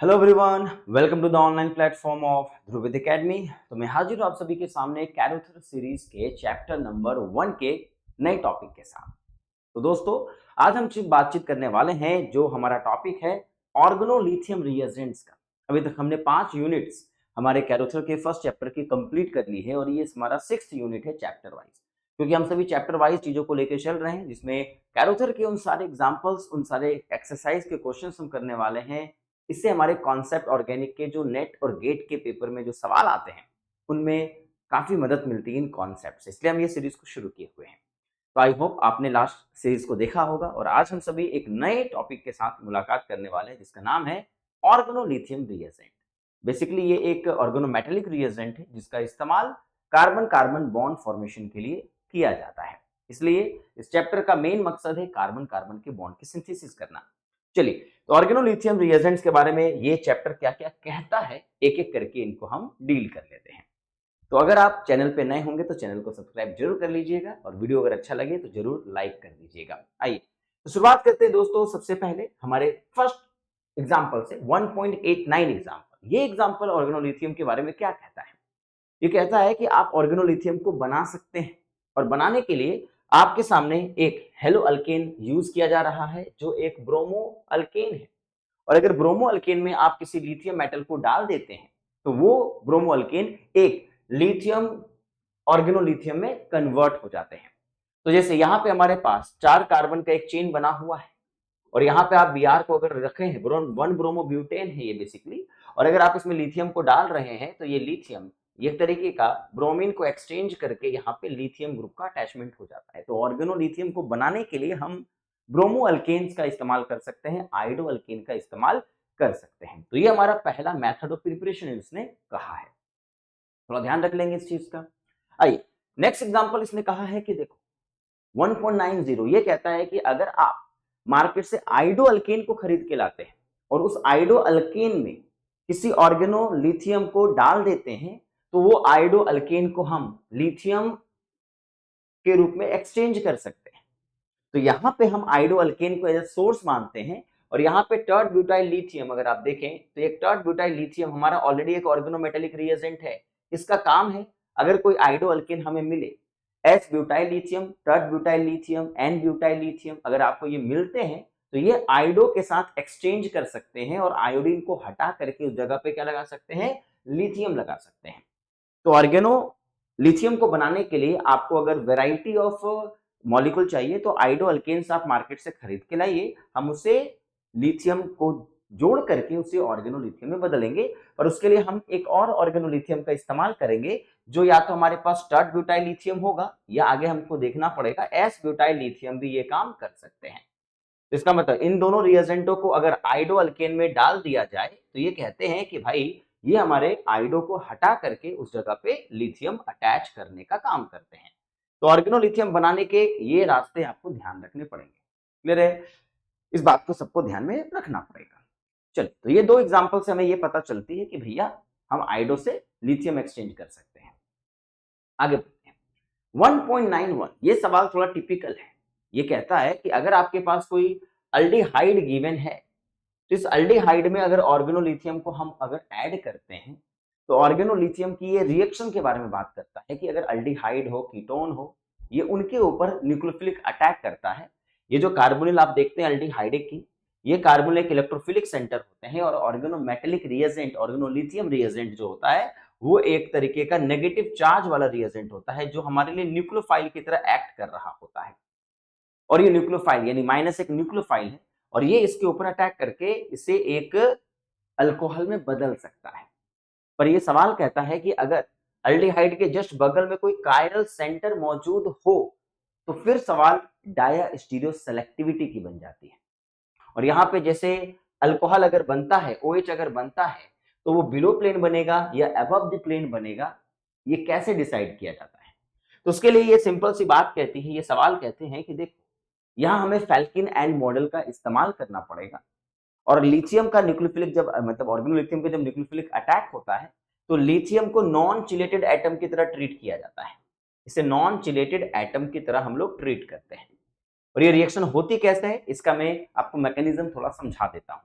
Hello everyone, welcome to the online platform of Dhruvid academy. तो मैं हाजिर हूँ आप सभी के सामने कैरोथर सीरीज के चैप्टर नंबर 1 के नए टॉपिक के साथ। तो दोस्तों, आज हम बातचीत करने वाले हैं जो हमारा टॉपिक है ऑर्गेनोलिथियम रिएजेंट्स का। अभी तक हमने 5 यूनिट्स हमारे कैरोथर के फर्स्ट चैप्टर की कंप्लीट कर ली है और ये हमारा 6th यूनिट है चैप्टर वाइज, क्योंकि हम सभी चैप्टर वाइज चीजों को लेकर चल रहे हैं, जिसमें कैरोथर के उन सारे एग्जाम्पल्स, उन सारे एक्सरसाइज के क्वेश्चन हम करने वाले हैं। इससे हमारे कॉन्सेप्ट ऑर्गेनिक के जो नेट और गेट के पेपर में जो सवाल आते हैं उनमें काफी मदद मिलती है इन कॉन्सेप्ट से, इसलिए हम ये सीरीज को शुरू किए हुए हैं। तो आई होप आपने लास्ट सीरीज को देखा होगा और आज हम सभी एक नए टॉपिक के साथ मुलाकात करने वाले हैं जिसका नाम है ऑर्गेनोलिथियम रिएजेंट। बेसिकली ये एक ऑर्गेनोमेटेलिक रिएजेंट है जिसका इस्तेमाल कार्बन कार्बन बॉन्ड फॉर्मेशन के लिए किया जाता है। इसलिए इस चैप्टर का मेन मकसद है कार्बन कार्बन के बॉन्ड की सिंथेसिस करना। चलिए, तो ऑर्गेनोलिथियम रिएजेंट्स के बारे में ये चैप्टर क्या क्या कहता है, एक एक करके इनको हम डील कर लेते हैं। तो अगर आप चैनल पे नए होंगे तो चैनल को सब्सक्राइब जरूर कर लीजिएगा और वीडियो अगर अच्छा लगे तो जरूर लाइक कर दीजिएगा। आइए तो शुरुआत करते हैं दोस्तों। सबसे पहले हमारे फर्स्ट एग्जाम्पल से 1.89 एग्जाम्पल। ये एग्जाम्पल ऑर्गेनोलिथियम के बारे में क्या कहता है? ये कहता है कि आप ऑर्गेनोलिथियम को बना सकते हैं और बनाने के लिए आपके सामने एक हेलो अल्केन यूज किया जा रहा है जो एक ब्रोमो अल्केन है। और अगर ब्रोमो अल्केन में आप किसी लिथियम मेटल को डाल देते हैं तो वो ब्रोमो अल्केन एक लिथियम ऑर्गेनोलिथियम में कन्वर्ट हो जाते हैं। तो जैसे यहाँ पे हमारे पास 4 कार्बन का एक चेन बना हुआ है और यहाँ पे आप Br को अगर रखे हैं, 1 ब्रोमो ब्यूटेन है ये बेसिकली, और अगर आप इसमें लिथियम को डाल रहे हैं तो ये लिथियम ये तरीके का ब्रोमीन को एक्सचेंज करके यहाँ पे लिथियम ग्रुप का अटैचमेंट हो जाता है। तो ऑर्गेनोलिथियम को बनाने के लिए हम ब्रोमो अल्केन्स का इस्तेमाल कर सकते हैं, आइडो अल्केन का इस्तेमाल कर सकते हैं। तो ये हमारा पहला मेथड ऑफ प्रिपरेशन इसने कहा है, थोड़ा ध्यान रख लेंगे इस चीज का। आइए नेक्स्ट एग्जांपल इसने कहा है कि देखो 1.90 ये कहता है कि अगर आप मार्केट से आइडो अल्केन को खरीद के लाते हैं और उस आइडो अल्केन में किसी ऑर्गेनोलिथियम को डाल देते हैं तो वो आइडो अल्केन को हम लिथियम के रूप में एक्सचेंज कर सकते हैं। तो यहां पे हम आइडो अल्केन को एज ए सोर्स मानते हैं और यहाँ पे टर्ड ब्यूटाइल लिथियम अगर आप देखें तो एक टर्ड ब्यूटाइल लिथियम हमारा ऑलरेडी एक ऑर्गेनोमेटेलिक रिएजेंट है। इसका काम है अगर कोई आइडो अल्केन हमें मिले, s butyl lithium, tert butyl lithium, n butyl lithium, अगर आपको ये मिलते हैं तो ये आइडो के साथ एक्सचेंज कर सकते हैं और आयोडीन को हटा करके उस जगह पे क्या लगा सकते हैं, लिथियम लगा सकते हैं। तो ऑर्गेनो लिथियम को बनाने के लिए आपको अगर वैरायटी ऑफ मॉलिक्यूल चाहिए तो आइडो अल्केन्स आप मार्केट से खरीद के लाइए, हम उसे लिथियम को जोड़ करके उसे ऑर्गेनोलिथियम में बदलेंगे। और उसके लिए हम एक और ऑर्गेनोलिथियम का इस्तेमाल करेंगे जो या तो हमारे पास टर्ड ब्यूटाइल लिथियम होगा या आगे हमको देखना पड़ेगा एस ब्यूटाइल लिथियम भी ये काम कर सकते हैं। इसका मतलब इन दोनों रिएजेंटों को अगर आइडो अल्केन में डाल दिया जाए तो ये कहते हैं कि भाई ये हमारे आइडो को हटा करके उस जगह पे लिथियम अटैच करने का काम करते हैं। तो ऑर्गेनोलिथियम बनाने के ये रास्ते आपको ध्यान रखने पड़ेंगे। क्लियर है? इस बात को सबको ध्यान में रखना पड़ेगा। चलिए, तो ये 2 एग्जांपल से हमें ये पता चलती है कि भैया हम आइडो से लिथियम एक्सचेंज कर सकते हैं। आगे बढ़ते हैं। 1.91 ये सवाल थोड़ा टिपिकल है। ये कहता है कि अगर आपके पास कोई अल्डिहाइड गिवन है तो इस अल्डिहाइड में अगर ऑर्गेनोलिथियम को हम अगर ऐड करते हैं तो ऑर्गेनोलिथियम की ये रिएक्शन के बारे में बात करता है कि अगर अल्डिहाइड हो, कीटोन हो, ये उनके ऊपर न्यूक्लियोफिलिक अटैक करता है। ये जो कार्बोनिल आप देखते हैं अल्डिहाइडिक की, ये कार्बोनिल एक इलेक्ट्रोफिलिक सेंटर होते हैं और ऑर्गेनोमेटेलिक रिएजेंट, ऑर्गेनोलिथियम रिएजेंट जो होता है वो एक तरीके का नेगेटिव चार्ज वाला रिएजेंट होता है जो हमारे लिए न्यूक्लियोफाइल की तरह एक्ट कर रहा होता है। और ये न्यूक्लियोफाइल यानी माइनस एक न्यूक्लियोफाइल है और ये इसके ऊपर अटैक करके इसे एक अल्कोहल में बदल सकता है। पर ये सवाल कहता है कि अगर अल्डिहाइड के जस्ट बगल में कोई कायरल सेंटर मौजूद हो तो फिर सवाल डायास्टीरियो सेलेक्टिविटी की बन जाती है। और यहाँ पे जैसे अल्कोहल अगर बनता है, OH अगर बनता है तो वो बिलो प्लेन बनेगा या अबव द प्लेन बनेगा, ये कैसे डिसाइड किया जाता है? तो उसके लिए ये सिंपल सी बात कहती है, ये सवाल कहते हैं कि देखो यहाँ हमें फैल्किन एंड मॉडल का इस्तेमाल करना पड़ेगा और लिथियम का न्यूक्लियोफिलिक जब मतलब ऑर्गेनोलिथियम पे जब न्यूक्लियोफिलिक अटैक होता है तो लिथियम को नॉन चिलेटेड एटम की तरह ट्रीट किया जाता है। इसे नॉन चिलेटेड एटम की तरह हम लोग ट्रीट करते हैं। और ये रिएक्शन होती कैसे है इसका मैं आपको मैकेनिज्म थोड़ा समझा देता हूं।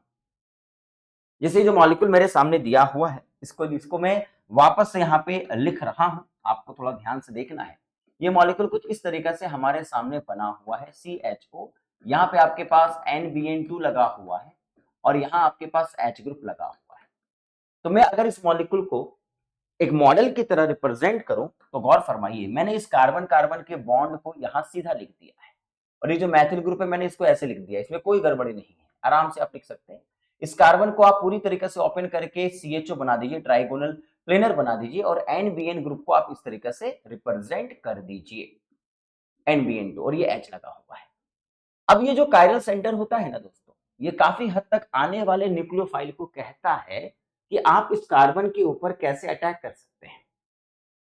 जैसे जो मॉलिक्यूल मेरे सामने दिया हुआ है, इसको इसको मैं वापस से यहाँ पे लिख रहा हूं, आपको थोड़ा ध्यान से देखना है। ये मॉलिक्यूल कुछ इस तरीके से हमारे सामने बना हुआ है, CHO। यहाँ पे आपके पास NBN2 लगा हुआ है और यहाँ आपके पास H ग्रुप लगा हुआ है। तो मैं अगर इस मॉलिक्यूल को एक मॉडल की तरह रिप्रेजेंट करूं तो गौर फरमाइए, मैंने इस कार्बन कार्बन के बॉन्ड को यहां सीधा लिख दिया है और ये जो मैथिल ग्रुप है मैंने इसको ऐसे लिख दिया, इसमें कोई गड़बड़ी नहीं है, आराम से आप लिख सकते हैं। इस कार्बन को आप पूरी तरीके से ओपन करके CHO बना दीजिए, ट्राइगोनल प्लेनर बना दीजिए और NBN ग्रुप को आप इस तरीके से रिप्रेजेंट कर दीजिए, NBN2, और ये H लगा हुआ है। अब ये जो कायरल सेंटर होता है ना दोस्तों, ये काफी हद तक आने वाले न्यूक्लियोफाइल को कहता है कि आप इस कार्बन के ऊपर कैसे अटैक कर सकते हैं।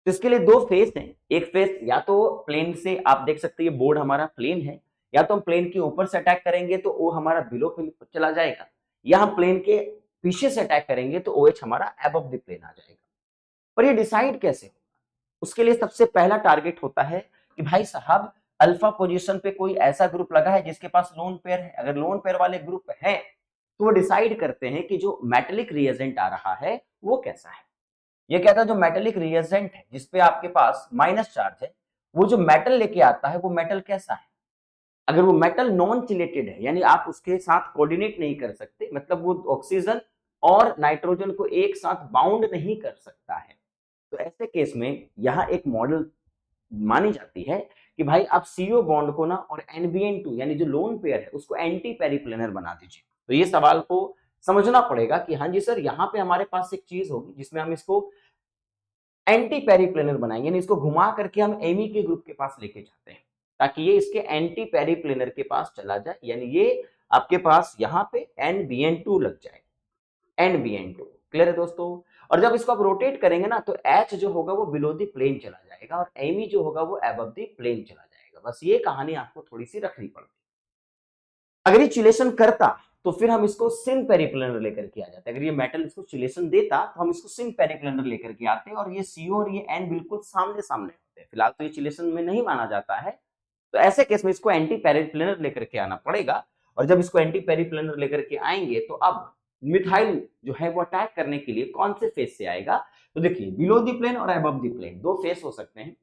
तो इसके लिए दो फेस हैं, एक फेस या तो प्लेन से, आप देख सकते हैं ये बोर्ड हमारा प्लेन है, या तो हम प्लेन के ऊपर से अटैक करेंगे तो वो हमारा बिलो चला जाएगा, या हम प्लेन के पीछे से अटैक करेंगे तो OH हमारा अबव द प्लेन आ जाएगा। पर ये डिसाइड कैसे होगा, उसके लिए सबसे पहला टारगेट होता है कि भाई साहब अल्फा पोजीशन पे कोई ऐसा ग्रुप लगा है जिसके पास लोन पेयर है। अगर लोन पेयर वाले ग्रुप है तो वो डिसाइड करते हैं कि जो मेटेलिक रिएजेंट आ रहा है वो कैसा है। ये कहता है जो मेटेलिक रिएजेंट है जिसपे आपके पास माइनस चार्ज है, वो जो मेटल लेके आता है वो मेटल कैसा है। अगर वो मेटल नॉन चिलेटेड है, यानी आप उसके साथ कोऑर्डिनेट नहीं कर सकते, मतलब वो ऑक्सीजन और नाइट्रोजन को एक साथ बाउंड नहीं कर सकता है, तो ऐसे केस में यहाँ एक मॉडल मानी जाती है कि भाई आप CO बॉन्ड को ना और NBN2 यानी जो लोन पेयर है उसको एंटी पेरिप्लेनर बना दीजिए। तो ये सवाल को समझना पड़ेगा कि हाँ जी सर, यहाँ पे हमारे पास एक चीज होगी जिसमें हम इसको एंटी पेरिप्लेनर बनाएंगे, यानी इसको घुमा करके हम एमी के ग्रुप के पास लेके जाते हैं ताकि ये इसके एंटी पेरिप्लेनर के पास चला जाए, यानी ये आपके पास यहाँ पे NBN2 लग जाए, NBN2। क्लियर है दोस्तों। और जब इसको आप रोटेट करेंगे ना तो H जो होगा वो बिलो दी प्लेन चला जाएगा और Ame जो होगा वो अबव दी प्लेन चला जाएगा। बस ये कहानी आपको थोड़ी सी रखनी पड़ती। अगर ये चिलेशन करता तो फिर हम इसको सिन पेरिप्लेनर लेकर के आ जाते। अगर ये मेटल इसको चिलेशन देता तो हम इसको सिन पेरिप्लेनर लेकर के आते और ये CO और ये N बिल्कुल सामने सामने होते हैं। फिलहाल तो ये चिलेशन में नहीं माना जाता है, तो ऐसे केस में इसको एंटी पेरिप्लेनर लेकर के आना पड़ेगा। और जब इसको एंटी पेरिप्लेनर लेकर के आएंगे तो अब मिथाइल जो है वो अटैक करने के लिए कौन से फेस से आएगा, तो देखिए बिलो दी प्लेन और अबव दी प्लेन दो फेस हो सकते हैं।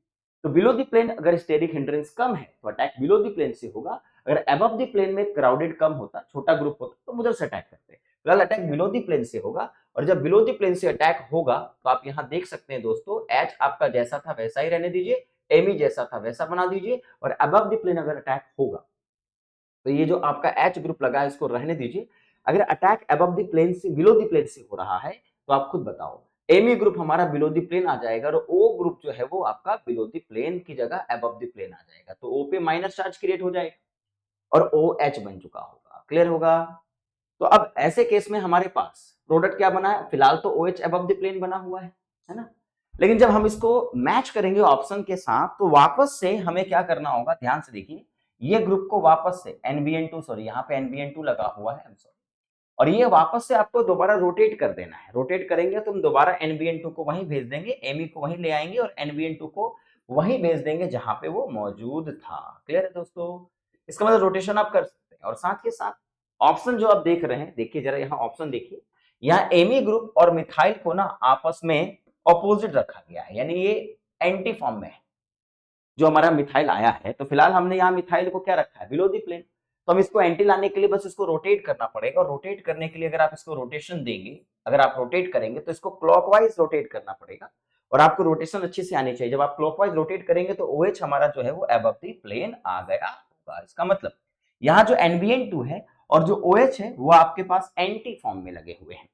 तो बिलो दी प्लेन अगर स्टेरिक हिंड्रेंस कम है तो अटैक बिलो दी प्लेन से होगा, अगर अबव दी प्लेन में क्राउडेड कम होता, छोटा ग्रुप होता, तो उधर से अटैक करते हैं। फिलहाल अटैक बिलो दी प्लेन से होगा और जब बिलो दी प्लेन से अटैक होगा तो आप यहां देख सकते हैं दोस्तों, H आपका जैसा था वैसा ही रहने दीजिए, Ame जैसा था वैसा बना दीजिए, और अबव दी प्लेन अगर अटैक होगा तो ये जो आपका H ग्रुप लगा है इसको रहने दीजिए। अगर अटैक अबव द प्लेन से बिलो द प्लेन से हो रहा है तो आप खुद बताओ, Ame ग्रुप हमारा बिलो द प्लेन आ जाएगा और O ग्रुप जो है वो आपका बिलो द प्लेन की जगह अबव द प्लेन आ जाएगा, तो O पे माइनस चार्ज क्रिएट हो जाएगा और OH बन चुका होगा। क्लियर होगा। तो अब ऐसे केस में हमारे पास प्रोडक्ट क्या बना है, फिलहाल तो OH अबव द प्लेन बना हुआ है ना। लेकिन जब हम इसको मैच करेंगे ऑप्शन के साथ तो वापस से हमें क्या करना होगा, ध्यान से देखिए, ये ग्रुप को वापस से NBN2, सॉरी यहाँ पे NBN2 लगा हुआ है, सॉरी, और ये वापस से आपको दोबारा रोटेट कर देना है। रोटेट करेंगे तो हम दोबारा NBN2 को वहीं भेज देंगे, Ame को वहीं ले आएंगे और NBN2 को वहीं भेज देंगे जहां पे वो मौजूद था। क्लियर है दोस्तों। इसका मतलब रोटेशन आप कर सकते हैं। और साथ के साथ ऑप्शन जो आप देख रहे हैं, देखिए जरा यहाँ ऑप्शन देखिए, यहाँ Ame ग्रुप और मिथाइल को ना आपस में ऑपोजिट रखा गया है, यानी ये एंटी फॉर्म में है जो हमारा मिथाइल आया है। तो फिलहाल हमने यहाँ मिथाइल को क्या रखा है, बिलो दी प्लेन। तो हम इसको एंटी लाने के लिए बस इसको रोटेट करना पड़ेगा, और रोटेट करने के लिए अगर आप इसको रोटेशन देंगे, अगर आप रोटेट करेंगे तो इसको क्लॉकवाइज रोटेट करना पड़ेगा और आपको रोटेशन अच्छी से आनी चाहिए। जब आप क्लॉकवाइज रोटेट करेंगे तो OH हमारा जो है वो अबव दी प्लेन आ गया होगा। इसका मतलब यहाँ जो NBN2 है और जो OH है वो आपके पास एंटी फॉर्म में लगे हुए हैं,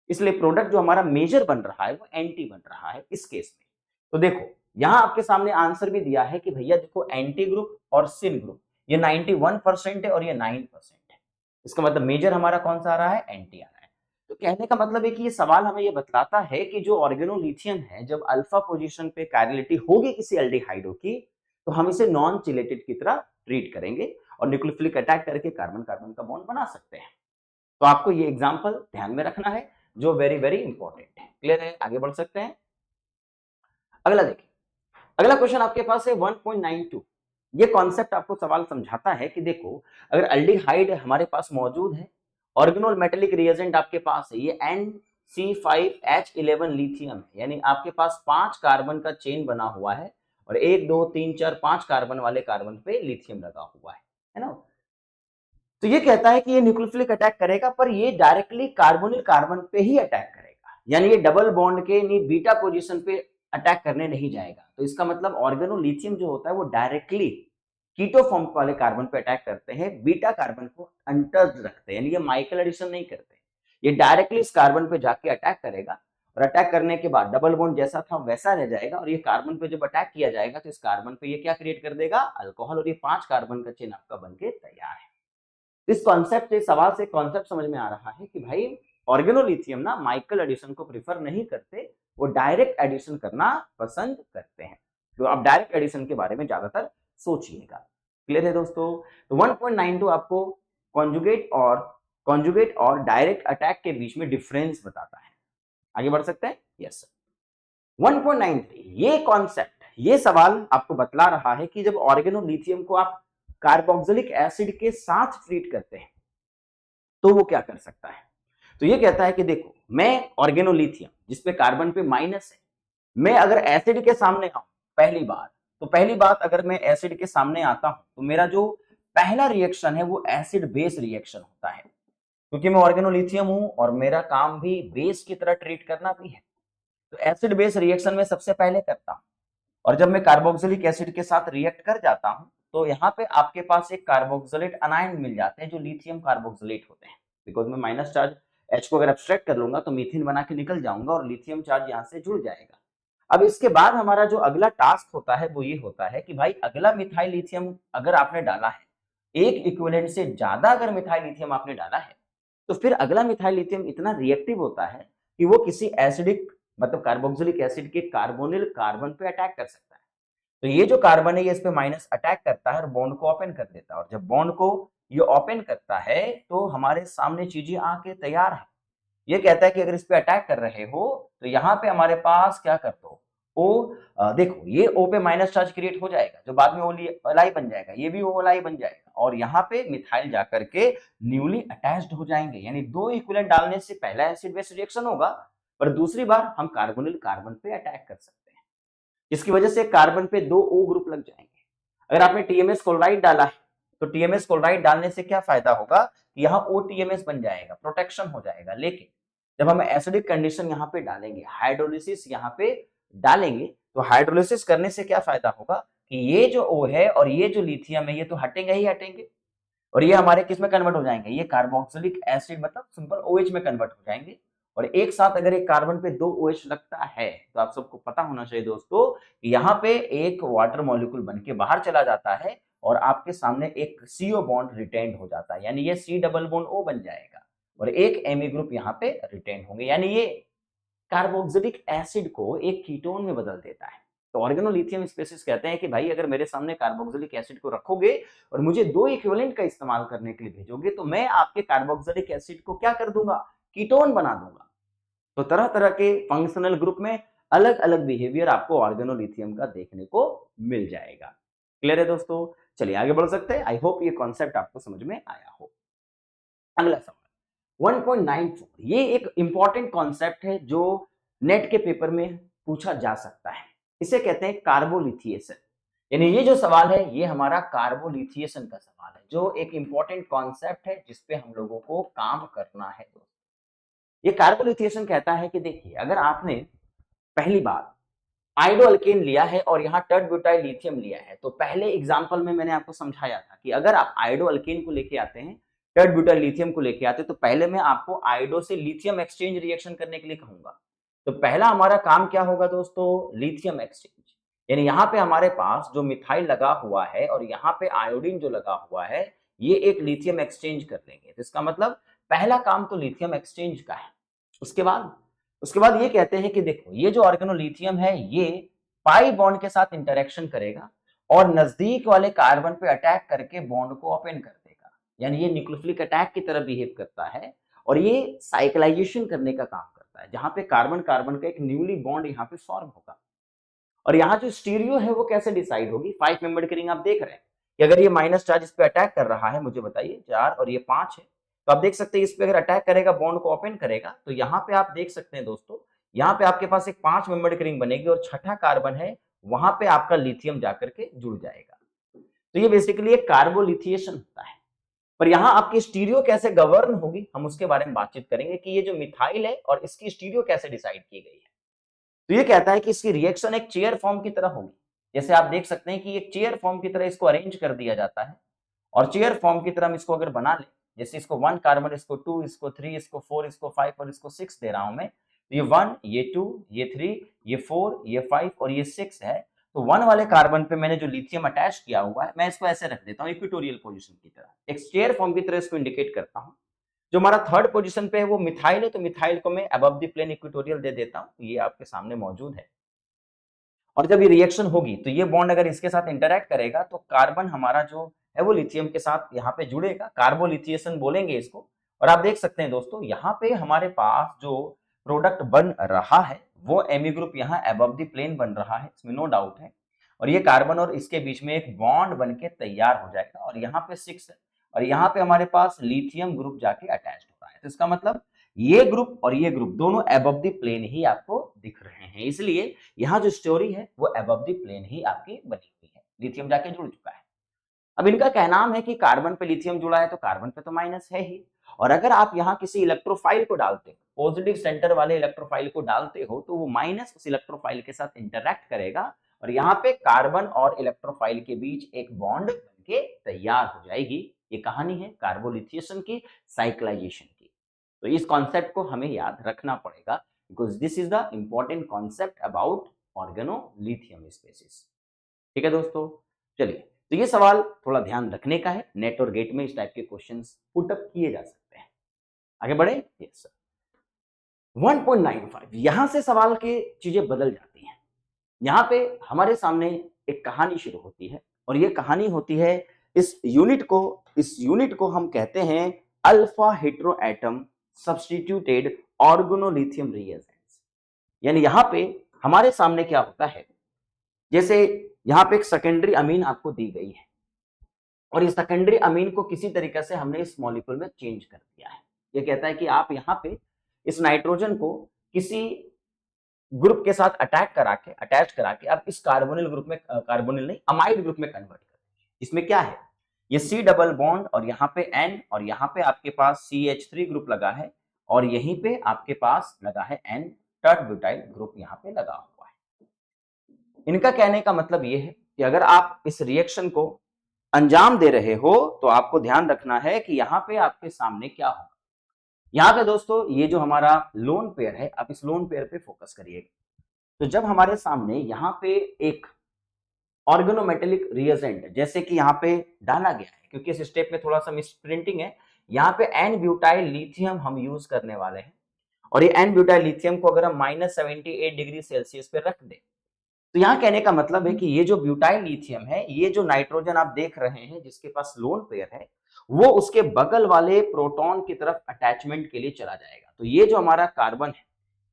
इसलिए प्रोडक्ट जो हमारा मेजर बन रहा है वो एंटी बन रहा है इस केस में। तो देखो यहां आपके सामने आंसर भी दिया है कि भैया देखो एंटी ग्रुप और सिन ग्रुप ये 91% है और ये 9% है, इसका मतलब मेजर हमारा कौन सा आ रहा है, एंटी आ रहा है। तो कहने का मतलब है कि ये सवाल हमें ये बतलाता है कि जो ऑर्गेनोलिथियम है जब अल्फा पोजीशन पे कायरलिटी होगी किसी एल्डिहाइडो की तो हम इसे नॉन चिलेटेड की तरह ट्रीट करेंगे और न्यूक्लियोफिलिक अटैक करके कार्बन कार्बन का बॉन्ड बना सकते हैं। तो आपको ये एग्जांपल ध्यान में रखना है जो वेरी वेरी इंपॉर्टेंट है। क्लियर है, आगे बढ़ सकते हैं। अगला देखिए, अगला क्वेश्चन आपके पास है 1.92। ये कॉन्सेप्ट आपको सवाल समझाता है कि देखो अगर एल्डिहाइड हमारे पास मौजूद है ऑर्गेनोल मेटेलिक रिएजेंट आपके पास है, ये NC5H11 लिथियम है, यानी आपके पास 5 कार्बन का चेन बना हुआ है और 1 2 3 4 5 कार्बन वाले कार्बन पे लिथियम लगा हुआ है ना। तो ये कहता है कि ये न्यूक्लियोफिलिक अटैक करेगा, पर ये डायरेक्टली कार्बोनिल कार्बन पे ही अटैक करेगा, यानी ये डबल बॉन्ड के नहीं बीटा पोजीशन पे अटैक करने नहीं जाएगा। तो इसका मतलब ऑर्गेनोलिथियम जो होता है वो डायरेक्टली कीटो फॉर्म वाले कार्बन पे अटैक करते हैं, बीटा कार्बन को अनटच्ड रखते हैं, यानी ये माइकल एडिशन नहीं करते, ये डायरेक्टली इस कार्बन पे जाके अटैक करेगा और अटैक करने के बाद डबल बॉन्ड जैसा था वैसा रह जाएगा, और ये कार्बन पे जब अटैक किया जाएगा तो इस कार्बन पे ये क्या क्रिएट कर देगा, अल्कोहल, और ये 5 कार्बन का चेन आपका बनके तैयार है। इस कॉन्सेप्ट से सवाल से कॉन्सेप्ट समझ में आ रहा है कि भाई ऑर्गेनोलिथियम ना माइकल एडिशन को प्रिफर नहीं करते, वो डायरेक्ट एडिशन करना पसंद करते हैं। तो आप डायरेक्ट एडिशन के बारे में ज्यादातर सोचिएगा। क्लियर है दोस्तों? तो 1.92 आपको कॉन्जुगेट और डायरेक्ट अटैक के बीच में डिफरेंस बताता है। आगे बढ़ सकते हैं? Yes sir. 1.93 ये कॉन्सेप्ट, ये सवाल आपको बतला रहा है कि जब ऑर्गेनोलिथियम को आप कार्बोक्सिलिक एसिड के साथ ट्रीट करते हैं तो वो क्या कर सकता है। तो ये कहता है कि देखो, मैं ऑर्गेनोलिथियम जिसपे कार्बन पे माइनस है, मैं अगर एसिड के सामने आऊं पहली बात अगर मैं एसिड के सामने आता हूं तो मेरा जो पहला रिएक्शन है वो एसिड बेस रिएक्शन होता है, क्योंकि मैं ऑर्गेनोलिथियम हूं और मेरा काम भी बेस की तरह ट्रीट करना भी है। तो एसिड बेस रिएक्शन में सबसे पहले करता हूं, और जब मैं कार्बोक्सिलिक एसिड के साथ रिएक्ट कर जाता हूं तो यहाँ पे आपके पास एक कार्बोक्सिलेट अनायन मिल जाते हैं जो लिथियम कार्बोक्सिलेट होते हैं, बिकॉज मैं माइनस चार्ज H को अगर एब्स्ट्रैक्ट कर लूंगा तो मीथेन बना के निकल जाऊंगा और लिथियम चार्ज यहाँ से जुड़ जाएगा। अब इसके बाद हमारा जो अगला टास्क होता है वो ये होता है कि भाई अगला मिथाइल लिथियम अगर आपने डाला है, एक इक्विवेलेंट से ज्यादा अगर मिथाइल लिथियम आपने डाला है, तो फिर अगला मिथाइल लिथियम इतना रिएक्टिव होता है कि वो किसी एसिडिक मतलब कार्बोक्सिलिक एसिड के कार्बोनिल कार्बन पे अटैक कर सकता है। तो ये जो कार्बन है ये इस पे माइनस अटैक करता है और बॉन्ड को ओपन कर देता है, और जब बॉन्ड को ये ओपन करता है तो हमारे सामने चीजें आके तैयार है। ये कहता है कि अगर इस पे अटैक कर रहे हो तो यहाँ पे हमारे पास क्या कर दो, ओ देखो ये O पे माइनस चार्ज क्रिएट हो जाएगा जो बाद में ओलाई बन जाएगा, ये भी ओलाई बन जाएगा, और यहाँ पे मिथाइल जाकर के न्यूली अटैच्ड हो जाएंगे, यानी दो इक्विवेलेंट डालने से पहला एसिड बेस रिएक्शन होगा, पर दूसरी बार हम कार्बोनिल कार्बन पे अटैक कर सकते हैं, इसकी वजह से कार्बन पे 2 O ग्रुप लग जाएंगे। अगर आपने टीएमएस क्लोराइड डाला है तो टीएमएस क्लोराइड डालने से क्या फायदा होगा, यहाँ OTMS बन जाएगा, प्रोटेक्शन हो जाएगा। लेकिन जब हम एसिडिक कंडीशन यहाँ पे डालेंगे, हाइड्रोलिसिस यहाँ पे डालेंगे, तो हाइड्रोलिसिस करने से क्या फायदा होगा कि ये जो O है और ये जो लिथियम है ये तो हटेंगे ही हटेंगे, और ये हमारे किस में कन्वर्ट हो जाएंगे, ये कार्बोक्सिलिक एसिड मतलब सिंपल OH में कन्वर्ट हो जाएंगे। और एक साथ अगर एक कार्बन पे 2 OH लगता है तो आप सबको पता होना चाहिए दोस्तों कि यहाँ पे एक वाटर मॉलिक्यूल बन के बाहर चला जाता है और आपके सामने एक CO बॉन्ड रिटेन्ड हो जाता है, यानी ये C डबल बॉन्ड O बन जाएगा और एक Me ग्रुप यहाँ पे रिटेन होंगे, यानी ये कार्बोक्सिलिक एसिड को एक कीटोन में बदल देता है। तो ऑर्गेनोलिथियम स्पेसिस कहते हैं कि भाई अगर मेरे सामने कार्बोक्सिलिक एसिड को रखोगे और मुझे 2 इक्विवेलेंट का इस्तेमाल करने के लिए भेजोगे तो मैं आपके कार्बोक्सिलिक एसिड को क्या कर दूंगा, कीटोन बना दूंगा। तो तरह तरह के फंक्शनल ग्रुप में अलग अलग बिहेवियर आपको ऑर्गेनोलिथियम का देखने को मिल जाएगा। क्लियर है दोस्तों? चलिए आगे बढ़ सकते हैं। आई होप ये कॉन्सेप्ट आपको समझ में आया हो। अगला सवाल 1.94, ये एक इंपॉर्टेंट कॉन्सेप्ट है जो नेट के पेपर में पूछा जा सकता है। इसे कहते हैं कार्बोलिथिएशन, यानी ये जो सवाल है ये हमारा कार्बोलिथिएशन का सवाल है, जो एक इंपॉर्टेंट कॉन्सेप्ट है जिसपे हम लोगों को काम करना है दोस्तों। ये कार्बोलिथिएशन कहता है कि देखिए अगर आपने पहली बार आयोडो अल्केन लिया है और यहाँ टर्ड ब्यूटाइल लिथियम लिया है, तो पहले एग्जांपल में मैंने आपको समझाया था कि अगर आप आयोडो अल्केन को लेके आते हैं, टर्ड ब्यूटाइल लिथियम को लेके आते हैं, तो पहले मैं आपको आयोडो से लिथियम एक्सचेंज रिएक्शन करने के लिए कहूंगा। तो पहला हमारा काम क्या होगा दोस्तों, लिथियम एक्सचेंज, यानी यहाँ पे हमारे पास जो मिथाइल लगा हुआ है और यहाँ पे आयोडीन जो लगा हुआ है, ये एक लिथियम एक्सचेंज कर लेंगे। तो इसका मतलब पहला काम तो लिथियम एक्सचेंज का है। उसके बाद ये कहते हैं कि देखो ये जो ऑर्गेनोलिथियम है ये पाई बॉन्ड के साथ इंटरेक्शन करेगा और नजदीक वाले कार्बन पे अटैक करके बॉन्ड को ओपन कर देगा, यानी ये न्यूक्लियोफिलिक अटैक की तरह बिहेव करता है और ये साइक्लाइजेशन करने का काम करता है, जहां पे कार्बन कार्बन का एक न्यूली बॉन्ड यहाँ पे फॉर्म होगा। और यहाँ जो स्टीरियो है वो कैसे डिसाइड होगी, 5 मेंबर्ड की रिंग आप देख रहे हैं कि अगर ये माइनस चार्ज इस पे अटैक कर रहा है, मुझे बताइए 4 और ये 5 है, तो आप देख सकते हैं इस पे अगर अटैक करेगा, बॉन्ड को ओपन करेगा, तो यहाँ पे आप देख सकते हैं दोस्तों, यहाँ पे आपके पास एक 5 मेंबर्ड रिंग बनेगी और छठा कार्बन है, वहां पे आपका लिथियम जाकर के जुड़ जाएगा। तो ये बेसिकली एक कार्बोलिथिएशन होता है। पर यहाँ आपकी स्टीरियो कैसे गवर्न होगी, हम उसके बारे में बातचीत करेंगे कि ये जो मिथाइल है और इसकी स्टीरियो कैसे डिसाइड की गई है। तो ये कहता है कि इसकी रिएक्शन एक चेयर फॉर्म की तरह होगी। जैसे आप देख सकते हैं कि एक चेयर फॉर्म की तरह इसको अरेंज कर दिया जाता है, और चेयर फॉर्म की तरह हम इसको अगर बना ले, जैसे इसको 1 कार्बन, इसको 2, इसको 3, इसको 4, इसको 5 और इसको 6 दे रहा हूं मैं, तो ये 1, ये 2, ये 3, ये 4, ये 5 और ये 6 है। तो 1 वाले कार्बन पे मैंने जो लिथियम अटैच किया हुआ है, मैं इसको ऐसे रख देता हूं इक्वेटोरियल पोजीशन की तरह, एक चेयर फॉर्म की तरह इसको इंडिकेट करता हूं। जो हमारा थर्ड पोजीशन पे है वो मिथाइल है, तो मिथाइल को मैं अबव द प्लेन इक्वेटोरियल दे देता हूं, ये आपके सामने मौजूद है। और जब ये रिएक्शन होगी तो ये बॉन्ड अगर इसके साथ इंटरैक्ट करेगा तो कार्बन हमारा जो है वो लिथियम के साथ यहाँ पे जुड़ेगा, कार्बोलिथिएशन बोलेंगे इसको। और आप देख सकते हैं दोस्तों, यहाँ पे हमारे पास जो प्रोडक्ट बन रहा है वो एमी ग्रुप यहाँ अबव द प्लेन बन रहा है, इसमें नो डाउट है। और ये कार्बन और इसके बीच में एक बॉन्ड बन के तैयार हो जाएगा, और यहाँ पे 6 है और यहाँ पे हमारे पास लिथियम ग्रुप जाके अटैच हो रहा है। तो इसका मतलब ये ग्रुप और ये ग्रुप दोनों अबव द प्लेन ही आपको दिख रहे हैं, इसलिए यहाँ जो स्टोरी है वो अबव द प्लेन ही आपकी बनी हुई है, लिथियम जाके जुड़ चुका है। अब इनका कहना है कि कार्बन पे लिथियम जुड़ा है तो कार्बन पे तो माइनस है ही, और अगर आप यहाँ किसी इलेक्ट्रोफाइल को डालते हो, पॉजिटिव सेंटर वाले इलेक्ट्रोफाइल को डालते हो, तो वो माइनस उस इलेक्ट्रोफाइल के साथ इंटरैक्ट करेगा और यहाँ पे कार्बन और इलेक्ट्रोफाइल के बीच एक बॉन्ड बनके तैयार हो जाएगी। ये कहानी है कार्बोलिथिएशन की, साइक्लाइजेशन की। तो इस कॉन्सेप्ट को हमें याद रखना पड़ेगा, because this is the important concept about organolithium species. ठीक है दोस्तों, चलिए, तो ये सवाल थोड़ा ध्यान रखने का है, नेट और गेट में इस टाइप के क्वेश्चंस पुट अप किए जा सकते हैं। आगे बढ़े, यस सर। 1.95 यहां से सवाल की चीजें बदल जाती हैं। यहां पे हमारे सामने एक कहानी शुरू होती है, और ये कहानी होती है इस यूनिट को हम कहते हैं alpha heteroatom substituted organolithium reagents. यानी यहां पे हमारे सामने क्या होता है, जैसे यहां पे एक सेकेंडरी अमीन आपको दी गई है, और इस सेकेंडरी अमीन को किसी तरीके से हमने इस मॉलिक्यूल में चेंज कर दिया है। ये कहता है कि आप यहाँ पे इस नाइट्रोजन को किसी ग्रुप के साथ अटैच करा के आप इस कार्बोनिल ग्रुप में, कार्बोनिल नहीं, अमाइड ग्रुप में कन्वर्ट कर। इसमें क्या है, ये C डबल बॉन्ड और यहाँ पे N, और यहाँ पे आपके पास CH3 ग्रुप लगा है, और यहीं पे आपके पास लगा है N टर्ट ब्यूटाइल ग्रुप यहाँ पे लगा हुआ है। इनका कहने का मतलब ये है कि अगर आप इस रिएक्शन को अंजाम दे रहे हो तो आपको ध्यान रखना है कि यहाँ पे आपके सामने क्या होगा। यहाँ पे दोस्तों ये जो हमारा लोन पेयर है, आप इस लोन पेयर पे फोकस करिएगा। तो जब हमारे सामने यहाँ पे एक ऑर्गेनोमेटेलिक रिएजेंट जैसे कि यहाँ पे डाला गया है, क्योंकि इस स्टेप में थोड़ा सा मिस प्रिंटिंग है, यहाँ पे एन ब्यूटाइल लिथियम हम यूज करने वाले हैं, और ये एन ब्यूटाइल लिथियम को अगर हम -78 डिग्री सेल्सियस पे रख दें, तो यहाँ कहने का मतलब है कि ये जो ब्यूटाइल लिथियम है, ये जो नाइट्रोजन आप देख रहे हैं जिसके पास लोन पेयर है, वो उसके बगल वाले प्रोटॉन की तरफ अटैचमेंट के लिए चला जाएगा। तो ये जो हमारा कार्बन है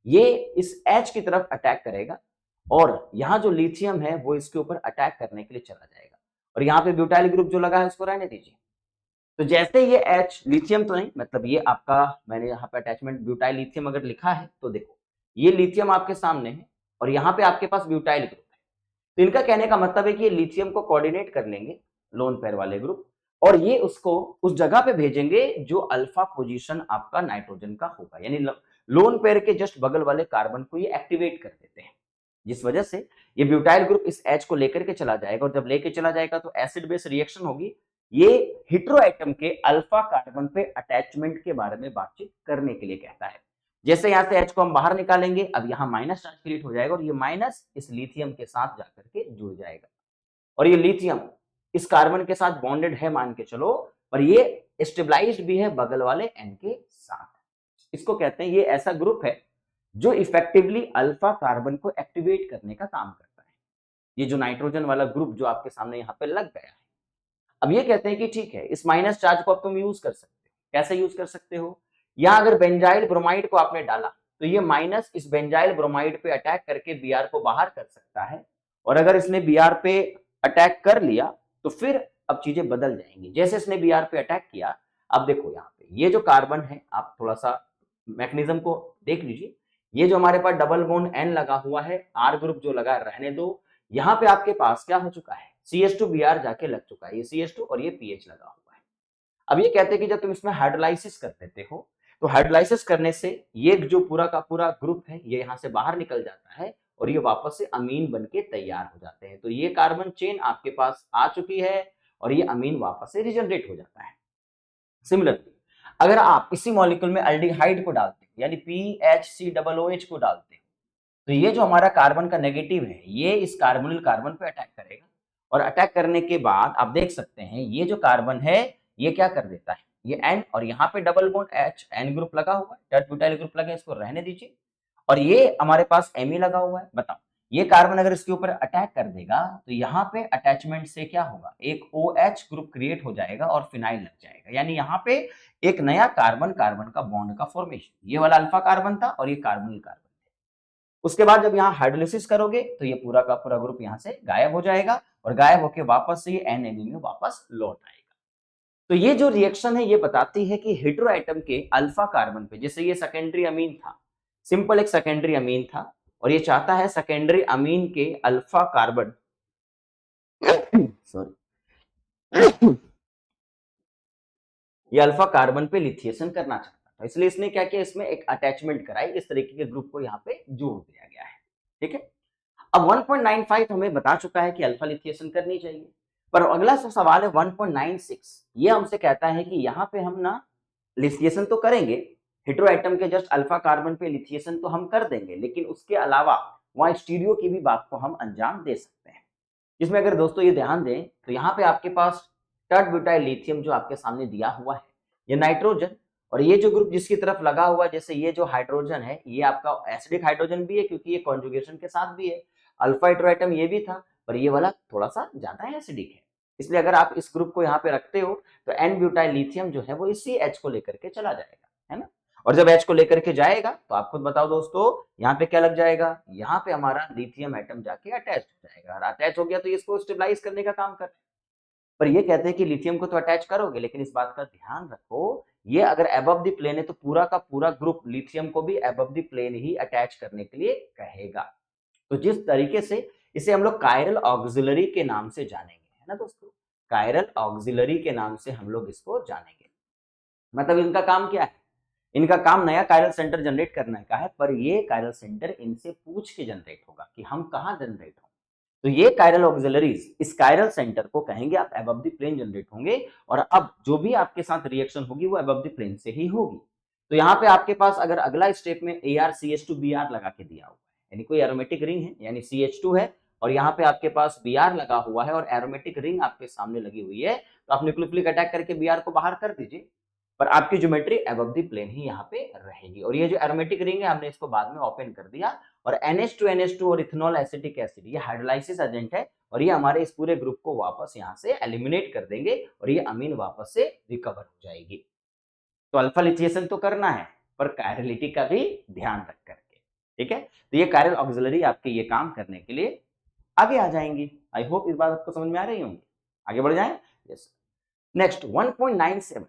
ये इस H की तरफ अटैक करेगा, और यहाँ जो लिथियम है वो इसके ऊपर अटैक करने के लिए चला जाएगा, और यहाँ पे ब्यूटाइल ग्रुप जो लगा है उसको रहने दीजिए। तो जैसे ये H, लिथियम तो नहीं, मतलब ये आपका, मैंने यहाँ पे अटैचमेंट ब्यूटाइल लिथियम अगर लिखा है तो देखो ये लिथियम आपके सामने है, और यहाँ पे आपके पास ब्यूटाइल ग्रुप है। तो इनका कहने का मतलब है कि ये लिथियम को कोऑर्डिनेट कर लेंगे लोन पेयर वाले ग्रुप, और ये उसको उस जगह पे भेजेंगे जो अल्फा पोजीशन आपका नाइट्रोजन का होगा, यानी लोन पेयर के जस्ट बगल वाले कार्बन को ये एक्टिवेट कर देते हैं, जिस वजह से ये ब्यूटाइल ग्रुप इस H को लेकर के चला जाएगा, और जब लेके चला जाएगा तो एसिड बेस रिएक्शन होगी। ये हेटेरोएटम के अल्फा कार्बन पे अटैचमेंट के बारे में बातचीत करने के लिए कहता है। जैसे यहाँ से H को हम बाहर निकालेंगे, अब यहाँ माइनस चार्ज क्रिएट हो जाएगा, और ये माइनस इस लिथियम के साथ जाकर के जुड़ जाएगा, और ये लिथियम इस कार्बन के साथ बॉन्डेड है मान के चलो, पर ये स्टेबलाइज्ड भी है बगल वाले N के साथ। इसको कहते हैं ये ऐसा ग्रुप है जो इफेक्टिवली अल्फा कार्बन को एक्टिवेट करने का काम करता है। ये जो नाइट्रोजन वाला ग्रुप जो आपके सामने यहाँ पे लग गया है, अब ये कहते हैं कि ठीक है, इस माइनस चार्ज को अब तुम यूज कर सकते हो। कैसे यूज कर सकते हो, या अगर बेंजाइल ब्रोमाइड को आपने डाला तो ये माइनस इस बेंजाइल ब्रोमाइड पे अटैक करके Br को बाहर कर सकता है, और अगर इसने Br पे अटैक कर लिया तो फिर अब चीजें बदल जाएंगी। जैसे इसने Br पे अटैक किया, अब देखो यहाँ पे ये जो कार्बन है, आप थोड़ा सा मैकेनिज्म को देख लीजिए। ये जो हमारे पास डबल बॉन्ड N लगा हुआ है, R ग्रुप जो लगा रहने दो, यहाँ पे आपके पास क्या हो चुका है, CH2Br जाके लग चुका है, ये CH2 और ये PH लगा हुआ है। अब ये कहते हैं कि जब तुम इसमें हाइड्रोलाइसिस कर देते हो, तो हाइड्रोलाइसिस करने से ये जो पूरा का पूरा ग्रुप है ये यहाँ से बाहर निकल जाता है और ये वापस से अमीन बन के तैयार हो जाते हैं। तो ये कार्बन चेन आपके पास आ चुकी है और ये अमीन वापस से रिजनरेट हो जाता है। सिमिलरली अगर आप इसी मॉलिक्यूल में अल्डिहाइड को डालते हैं, यानी PHCOOH को डालते हैं, तो ये जो हमारा कार्बन का नेगेटिव है ये इस कार्बोनिल कार्बन पे अटैक करेगा और अटैक करने के बाद आप देख सकते हैं ये जो कार्बन है ये क्या कर देता है, ये N और यहाँ पे double bond H N group लगा हुआ है, टर्ट ब्यूटाइल ग्रुप लगा है, इसको रहने दीजिए। और ये हमारे पास Me लगा हुआ है। बताओ ये कार्बन अगर इसके ऊपर अटैक कर देगा तो यहाँ पे अटैचमेंट से क्या होगा, एक OH ग्रुप क्रिएट हो जाएगा और फिनाइल लग जाएगा, यानी यहाँ पे एक नया कार्बन कार्बन का बॉन्ड का फॉर्मेशन। ये वाला अल्फा कार्बन था और ये कार्बोनिल कार्बन। उसके बाद जब यहाँ हाइड्रोलिसिस करोगे तो ये पूरा का पूरा ग्रुप यहाँ से गायब हो जाएगा और गायब होकर वापस से ये NAB में वापस लौट आएगा। तो ये जो रिएक्शन है ये बताती है कि हेटेरो एटम के अल्फा कार्बन पे, जैसे ये सेकेंडरी अमीन था, सिंपल एक सेकेंडरी अमीन था और ये चाहता है सेकेंडरी अमीन के अल्फा कार्बन सॉरी ये अल्फा कार्बन पे लिथिएशन करना चाहता था, इसलिए इसने क्या किया, इसमें एक अटैचमेंट कराई, इस तरीके के ग्रुप को यहाँ पे जोड़ दिया गया है। ठीक है, अब 1.95 हमें बता चुका है कि अल्फा लिथिएशन करनी चाहिए, पर अगला सवाल है 1.96। ये हमसे कहता है कि यहाँ पे हम ना लिथिएशन तो करेंगे, हेटेरो एटम के जस्ट अल्फा कार्बन पे लिथिएशन तो हम कर देंगे, लेकिन उसके अलावा वहां स्टीरियो की भी बात को हम अंजाम दे सकते हैं। जिसमें अगर दोस्तों ये ध्यान दें तो यहाँ पे आपके पास टर्ट ब्यूटाइल लिथियम जो आपके सामने दिया हुआ है, ये नाइट्रोजन, और ये जो ग्रुप जिसकी तरफ लगा हुआ है, जैसे ये जो हाइड्रोजन है ये आपका एसिडिक हाइड्रोजन भी है क्योंकि ये कॉन्जुगेशन के साथ भी है, अल्फा हेटेरो एटम ये भी था, पर ये वाला थोड़ा सा ज्यादा एसिडिक है, इसलिए अगर आप इस ग्रुप को यहाँ पे रखते हो तो एन ब्यूटाइल लिथियम जो है वो इसी H को लेकर के चला जाएगा, है ना। और जब H को लेकर के जाएगा तो आप खुद बताओ दोस्तों यहाँ पे क्या लग जाएगा, यहाँ पे हमारा लिथियम एटम जाके अटैच हो जाएगा, और अटैच हो गया तो इसको स्टेबलाइज करने का काम कर रहा है। पर ये कहते हैं कि लिथियम को तो अटैच करोगे, लेकिन इस बात का ध्यान रखो ये अगर एबव द प्लेन है तो पूरा का पूरा ग्रुप लिथियम को भी एबव द प्लेन ही अटैच करने के लिए कहेगा। तो जिस तरीके से इसे हम लोग कायरल ऑक्सिलरी के नाम से जानेंगे, है ना दोस्तों, कायरल ऑक्सिलरी के नाम से हम लोग इसको जानेंगे। मतलब इनका काम क्या है, इनका काम नया कायरल सेंटर जनरेट करने का है, पर ये कायरल सेंटर इनसे पूछ के जनरेट होगा कि हम कहाँ जनरेट हों। तो ये कायरल ऑक्सिलरीज इस कायरल सेंटर को कहेंगे आप एबव द प्लेन जनरेट होंगे, और अब जो भी आपके साथ रिएक्शन होगी वो एबव द प्लेन से ही होगी। तो यहाँ पे आपके पास अगर अगला स्टेप में ArCH2Br लगा के दिया हुआ है, यानी कोई एरोमेटिक रिंग है, यानी CH2 है और यहाँ पे आपके पास Br लगा हुआ है और एरोमेटिक रिंग आपके सामने लगी हुई है, तो आप न्यूक्लियोफिलिक अटैक करके Br को बाहर कर दीजिए, पर आपकी ज्योमेट्री एबव द प्लेन ही यहाँ पे रहेगी। और ये जो एरोमेटिक रिंग है हमने इसको बाद में ओपन कर दिया, और NH2 और इथेनॉल एसिटिक एसिड ये हाइड्रोलाइसिस एजेंट है, और ये हमारे इस पूरे ग्रुप को वापस यहाँ से एलिमिनेट कर देंगे और ये अमीन वापस से रिकवर हो जाएगी। तो अल्फा लिथिएशन तो करना है, पर कायरलिटी का भी ध्यान रख करके, ठीक है। तो ये कायरल ऑक्सिलरी आपके ये काम करने के लिए आगे आ जाएंगी। आई होप इस बात आपको समझ में आ रही होंगी। आगे बढ़ जाएं। Yes, next 1.97।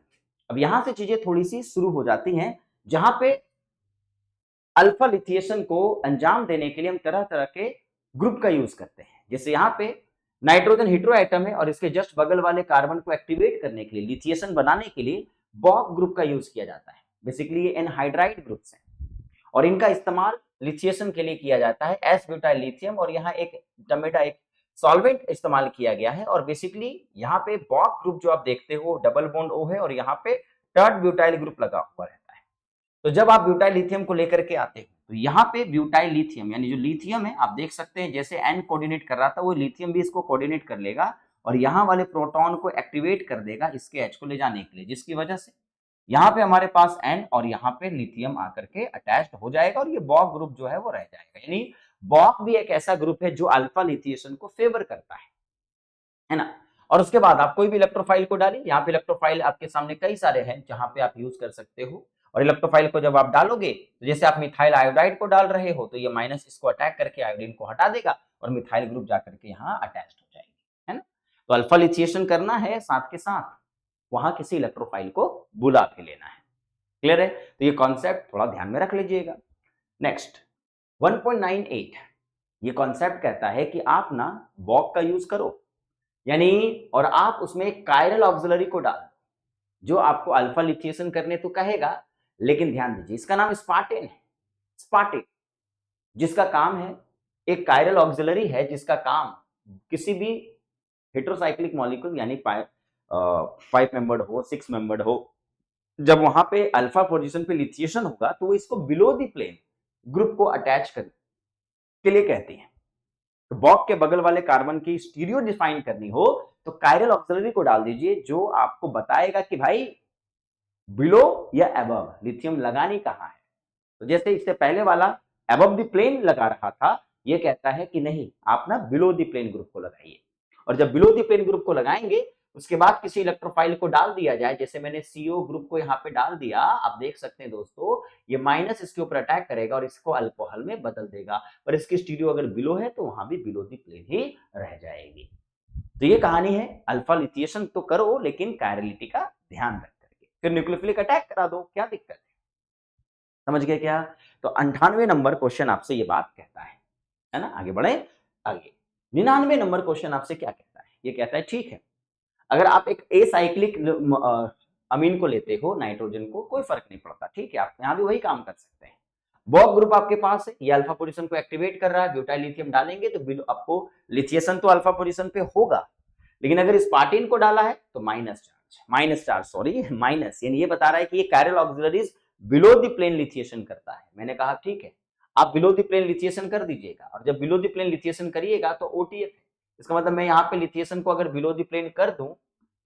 अब यहां से चीजें थोड़ी सी शुरू हो जाती हैं, जहां पे अल्फा लिथिएशन को अंजाम देने के लिए हम तरह तरह के ग्रुप का यूज करते हैं। जैसे यहाँ पे नाइट्रोजन हेटेरो एटम है और इसके जस्ट बगल वाले कार्बन को एक्टिवेट करने के लिए, लिथिएशन बनाने के लिए बॉक ग्रुप का यूज किया जाता है। बेसिकली ये एनहाइड्राइड ग्रुप्स हैं और इनका इस्तेमाल लिथिएशन के लिए किया जाता है, एस ब्यूटाइल लिथियम, और यहाँ एक टमेटा एक सॉल्वेंट इस्तेमाल किया गया है। और बेसिकली यहाँ पे बॉक ग्रुप जो आप देखते हो डबल बॉन्ड O है और यहाँ पे टर्ट ब्यूटाइल ग्रुप लगा हुआ रहता है। तो जब आप ब्यूटाइल लिथियम को लेकर के आते हो तो यहाँ पे ब्यूटाइल लिथियम यानी जो लिथियम है आप देख सकते हैं जैसे N कोऑर्डिनेट कर रहा था, वो लिथियम भी इसको कोऑर्डिनेट कर लेगा और यहाँ वाले प्रोटॉन को एक्टिवेट कर देगा इसके H को ले जाने के लिए, जिसकी वजह से यहाँ पे हमारे पास N और यहाँ पे लिथियम आकर के अटैच्ड हो जाएगा और ये बॉक ग्रुप जो है वो रह जाएगा। यानी बॉक भी एक ऐसा ग्रुप है जो अल्फा लिथिएशन को फेवर करता है ना। और उसके बाद आप कोई भी इलेक्ट्रोफाइल को डालिए, यहाँ पे इलेक्ट्रोफाइल आपके सामने कई सारे हैं जहां पे आप यूज कर सकते हो। और इलेक्ट्रोफाइल को जब आप डालोगे तो जैसे आप मिथाइल आयोडाइड को डाल रहे हो तो ये माइनस इसको अटैक करके आयोडीन को हटा देगा और मिथाइल ग्रुप जाकर के यहाँ अटैच हो जाएगी, है ना। तो अल्फा लिथिएशन करना है, साथ के साथ वहां किसी इलेक्ट्रोफाइल को बुला के लेना है। क्लियर है? तो ये कॉन्सेप्ट थोड़ा ध्यान में रख लीजिएगा। नेक्स्ट 1.98 ये कॉन्सेप्ट कहता है कि आप ना वॉक का यूज करो, यानी और आप उसमें कायरल ऑक्सिलरी को डाल जो आपको अल्फा लिथिएशन करने तो कहेगा, लेकिन ध्यान दीजिए इसका नाम स्पार्टेन है। स्पार्टेन जिसका काम है, एक कायरल ऑक्सिलरी है जिसका काम किसी भी हेट्रोसाइक्लिक मॉलिक्यूल यानी 5 मेंबर्ड हो 6 मेंबर्ड हो, जब वहां पे अल्फा पोजीशन पे लिथिएशन होगा तो वो इसको बिलो द प्लेन ग्रुप को अटैच करने के लिए कहती है। तो बॉक के बगल वाले कार्बन की स्टीरियो डिफाइन करनी हो तो कायरल ऑक्सिलरी को डाल दीजिए जो आपको बताएगा कि भाई बिलो या अबव लिथियम लगानी कहां है। तो जैसे इससे पहले वाला अबव द प्लेन लगा रहा था, ये कहता है कि नहीं आप ना बिलो द प्लेन ग्रुप को लगाइए, और जब बिलो द प्लेन ग्रुप को लगाएंगे उसके बाद किसी इलेक्ट्रोफाइल को डाल दिया जाए, जैसे मैंने CO ग्रुप को यहाँ पे डाल दिया, आप देख सकते हैं दोस्तों ये माइनस इसके ऊपर अटैक करेगा और इसको अल्कोहल में बदल देगा, पर इसकी स्टीरियो अगर बिलो है तो वहां भी बिलो द प्लेन ही रह जाएगी। तो ये कहानी है, अल्फा लिथिएशन तो करो लेकिन कायरलिटी का ध्यान रख करके, फिर न्यूक्लियोफिलिक अटैक करा दो, क्या दिक्कत है? समझ गए क्या? तो 98 नंबर क्वेश्चन आपसे ये बात कहता है ना। आगे बढ़े आगे। 99 नंबर क्वेश्चन आपसे क्या कहता है? ये कहता है ठीक है, अगर आप एक एसाइक्लिक अमीन को लेते हो, नाइट्रोजन को, कोई फर्क नहीं पड़ता, ठीक है, आप यहां भी वही काम कर सकते हैं। बॉक ग्रुप आपके पास है, ये अल्फा पोजीशन को एक्टिवेट कर रहा है, ब्यूटाइल लिथियम डालेंगे तो आपको लिथिएशन तो अल्फा पोजीशन पे होगा, लेकिन अगर स्पार्टीन को डाला है तो माइनस चार्ज सॉरी माइनस, यानी ये बता रहा है कि ये chiral auxiliaries below the plane lithiation करता है। मैंने कहा ठीक है, आप बिलो द प्लेन लिथिएशन कर दीजिएगा, और जब बिलो द प्लेन लिथिएशन करिएगा तो OTF है, इसका मतलब मैं यहाँ पे लिथिएशन को अगर बिलो द प्लेन कर दूं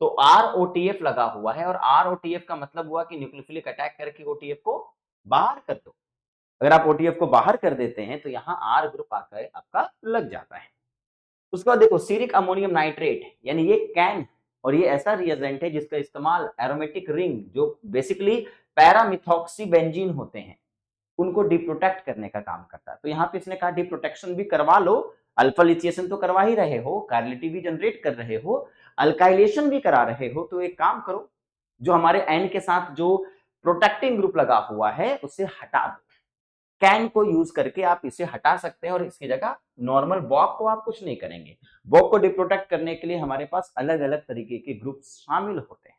तो ROTF लगा हुआ है, और ROTF का मतलब हुआ कि न्यूक्लियोफिलिक अटैक करके OTF को बाहर कर दो। अगर आप OTF को बाहर कर देते हैं तो यहाँ R ग्रुप आकर आपका लग जाता है। उसके बाद देखो सीरिक अमोनियम नाइट्रेट, यानी ये कैन, और ये ऐसा रिएजेंट है जिसका इस्तेमाल एरोमेटिक रिंग जो बेसिकली पैरामिथॉक्सी बेंजीन होते हैं उनको डिप्रोटेक्ट करने का काम करता है। तो यहाँ पे इसने कहा डिप्रोटेक्शन भी करवा लो, अल्फा लिथिएशन तो करवा ही रहे हो, कायरलिटी भी जनरेट कर रहे हो, अल्काइलेशन भी करा रहे हो, तो एक काम करो जो हमारे एन के साथ जो प्रोटेक्टिंग ग्रुप लगा हुआ है उसे हटा दो। कैन को यूज करके आप इसे हटा सकते हैं और इसकी जगह नॉर्मल बॉक को आप कुछ नहीं करेंगे। बॉक को डिप्रोटेक्ट करने के लिए हमारे पास अलग अलग तरीके के ग्रुप शामिल होते हैं।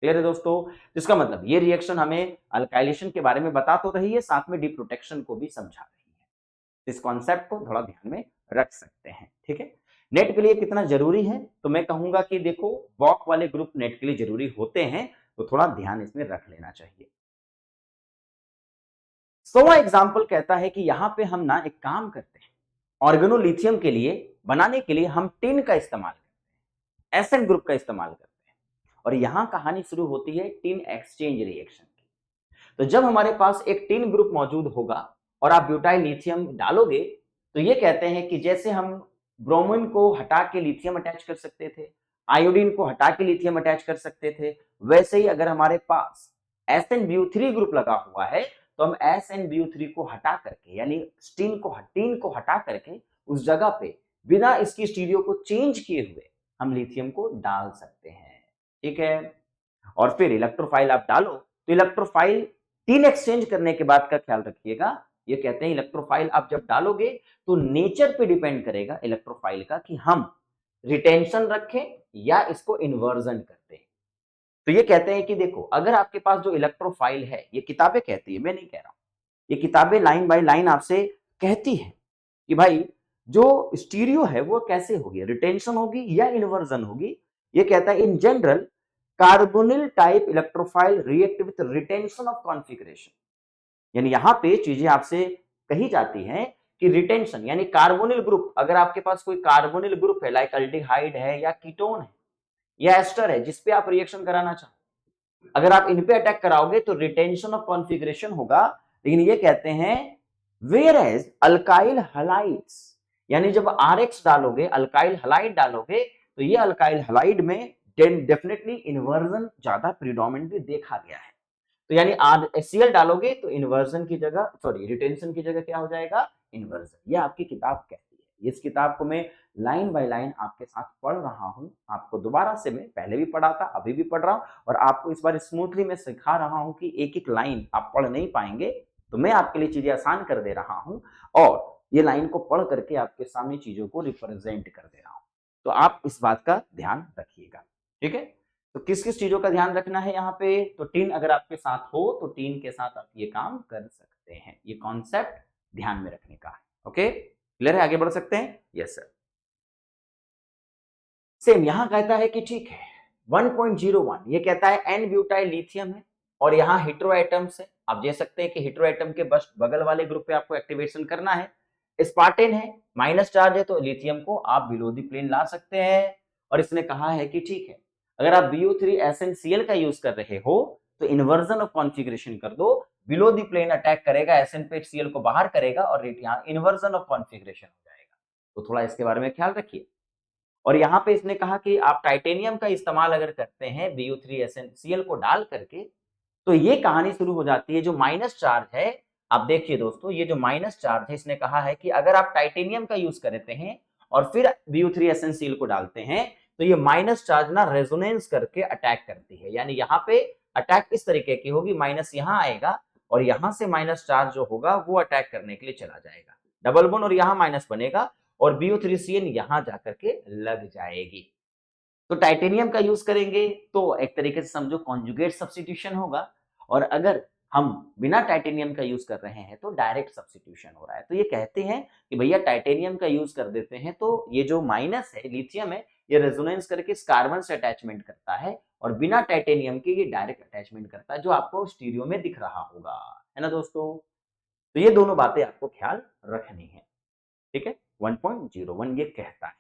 क्लियर है दोस्तों? जिसका मतलब ये रिएक्शन हमें अल्काइलेशन के बारे में बता तो रही है, साथ में डिप्रोटेक्शन को भी समझा रही है। इस कॉन्सेप्ट को थोड़ा ध्यान में रख सकते हैं, ठीक है। नेट के लिए कितना जरूरी है, तो मैं कहूंगा कि देखो बॉक वाले ग्रुप नेट के लिए जरूरी होते हैं, तो थोड़ा ध्यान इसमें रख लेना चाहिए। 100वां एग्जाम्पल कहता है कि यहां पे हम ना एक काम करते हैं, ऑर्गेनोलिथियम के लिए बनाने के लिए हम टिन का इस्तेमाल करते हैं, एसएन ग्रुप का इस्तेमाल करते हैं, और यहां कहानी शुरू होती है टिन एक्सचेंज रिएक्शन की। तो जब हमारे पास एक टिन ग्रुप मौजूद होगा और आप ब्यूटाइल लिथियम डालोगे, तो ये कहते हैं कि जैसे हम ब्रोमीन को हटा के लिथियम अटैच कर सकते थे, आयोडीन को हटा के लिथियम अटैच कर सकते थे, वैसे ही अगर हमारे पास SnBu3 ग्रुप लगा हुआ है तो हम SnBu3 को हटा करके, यानी टीन को हटा करके उस जगह पे बिना इसकी स्टीरियो को चेंज किए हुए हम लिथियम को डाल सकते हैं, ठीक है। और फिर इलेक्ट्रोफाइल आप डालो, तो इलेक्ट्रोफाइल टीन एक्सचेंज करने के बाद का ख्याल रखिएगा, ये कहते हैं इलेक्ट्रोफाइल आप जब डालोगे तो नेचर पे डिपेंड करेगा इलेक्ट्रोफाइल का कि हम रिटेंशन रखें या इसको इन्वर्जन करते हैं। तो ये कहते हैं कि देखो अगर आपके पास जो इलेक्ट्रोफाइल है, ये किताबें कहती है, मैं नहीं कह रहा हूं, ये किताबें लाइन बाय लाइन आपसे कहती है कि भाई जो स्टीरियो है वो कैसे होगी, रिटेंशन होगी या इन्वर्जन होगी। ये कहता है in general carbonyl type electrophile react with retention of configuration, यानी यहां पे चीजें आपसे कही जाती हैं कि रिटेंशन यानी कार्बोनिल ग्रुप, अगर आपके पास कोई कार्बोनिल ग्रुप है लाइक अल्डिहाइड है या कीटोन है या एस्टर है जिसपे आप रिएक्शन कराना चाहो, अगर आप इन पे अटैक कराओगे तो रिटेंशन ऑफ कॉन्फिगरेशन होगा। लेकिन ये कहते हैं वेयर एज अल्काइल हलाइड्स, यानी जब RX डालोगे, अल्काइल हलाइड डालोगे, तो ये अल्काइल हलाइड में डेफिनेटली इन्वर्जन ज्यादा प्रीडोमिनेंटली देखा गया है। तो यानी HCl डालोगे तो इन्वर्जन की जगह, सॉरी रिटेंशन की जगह क्या हो जाएगा, इन्वर्जन। ये आपकी किताब कहती है, इस किताब को मैं लाइन बाय लाइन आपके साथ पढ़ रहा हूँ, आपको दोबारा से मैं पहले भी पढ़ा था, अभी भी पढ़ रहा हूँ और आपको इस बार स्मूथली मैं सिखा रहा हूँ कि एक एक लाइन आप पढ़ नहीं पाएंगे, तो मैं आपके लिए चीजें आसान कर दे रहा हूँ और ये लाइन को पढ़ करके आपके सामने चीजों को रिप्रेजेंट कर दे रहा हूँ। तो आप इस बात का ध्यान रखिएगा, ठीक है। तो किस किस चीजों का ध्यान रखना है यहाँ पे, तो टीन अगर आपके साथ हो तो टीन के साथ आप ये काम कर सकते हैं, ये कॉन्सेप्ट ध्यान में रखने का है। ओके, क्लियर है, आगे बढ़ सकते हैं। Yes sir. सेम यहां कहता है कि ठीक है 1.01 ये कहता है एन ब्यूटाइल लिथियम है और यहाँ हेटेरो एटम्स है। आप देख सकते हैं कि हेटेरो एटम के बस बगल वाले ग्रुप पे आपको एक्टिवेशन करना है। स्पार्टेन है, माइनस चार्ज है, तो लिथियम को आप बिलो द प्लेन ला सकते हैं। और इसने कहा है कि ठीक है अगर आप BO3SnCl का यूज कर रहे हो तो इन्वर्जन ऑफ कॉन्फ़िगरेशन कर दो, बिलो द प्लेन अटैक करेगा, SN पे Cl को बाहर करेगा और यहाँ इन्वर्जन ऑफ कॉन्फ़िगरेशन हो जाएगा। तो थोड़ा इसके बारे में ख्याल रखिए। और यहाँ पे इसने कहा कि आप टाइटेनियम का इस्तेमाल अगर करते हैं BO3SnCl को डाल करके, तो ये कहानी शुरू हो जाती है। जो माइनस चार्ज है, आप देखिए दोस्तों, ये जो माइनस चार्ज है, इसने कहा है कि अगर आप टाइटेनियम का यूज करते हैं और फिर BO3SnCl को डालते हैं तो ये माइनस चार्ज ना रेजोनेंस करके अटैक करती है। यानी यहाँ पे अटैक इस तरीके की होगी, माइनस यहाँ आएगा और यहाँ से माइनस चार्ज जो होगा वो अटैक करने के लिए चला जाएगा, डबल बॉन्ड और यहाँ माइनस बनेगा और BO3Cl यहाँ जाकर के लग जाएगी। तो टाइटेनियम का यूज करेंगे तो एक तरीके से समझो कॉन्जुगेट सब्स्टिट्यूशन होगा, और अगर हम बिना टाइटेनियम का यूज कर रहे हैं तो डायरेक्ट सब्स्टिट्यूशन हो रहा है। तो ये कहते हैं कि भैया टाइटेनियम का यूज कर देते हैं तो ये जो माइनस है लिथियम है ये रेजोनेंस करके इस कार्बन से अटैचमेंट करता है और बिना टाइटेनियम के ये डायरेक्ट अटैचमेंट करता है, जो आपको स्टीरियो में दिख रहा होगा, है ना दोस्तों। तो ये दोनों बातें आपको ख्याल रखनी है, ठीक है। 1.01 ये कहता है,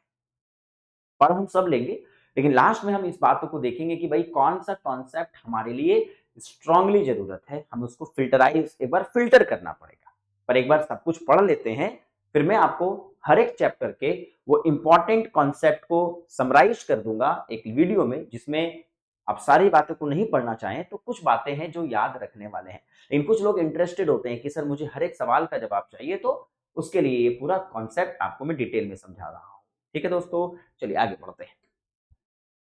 पर हम सब लेंगे, लेकिन लास्ट में हम इस बातों को देखेंगे कि भाई कौन सा कॉन्सेप्ट हमारे लिए स्ट्रांगली जरूरत है, हमें उसको फिल्टराइज एक बार फिल्टर करना पड़ेगा। पर एक बार सब कुछ पढ़ लेते हैं, फिर मैं आपको हर एक चैप्टर के वो इंपॉर्टेंट कॉन्सेप्ट को समराइज कर दूंगा एक वीडियो में, जिसमें आप सारी बातों को नहीं पढ़ना चाहें तो कुछ बातें हैं जो याद रखने वाले हैं। लेकिन कुछ लोग इंटरेस्टेड होते हैं कि सर मुझे हर एक सवाल का जवाब चाहिए, तो उसके लिए ये पूरा कॉन्सेप्ट आपको मैं डिटेल में समझा रहा हूं, ठीक है दोस्तों। चलिए आगे बढ़ते हैं।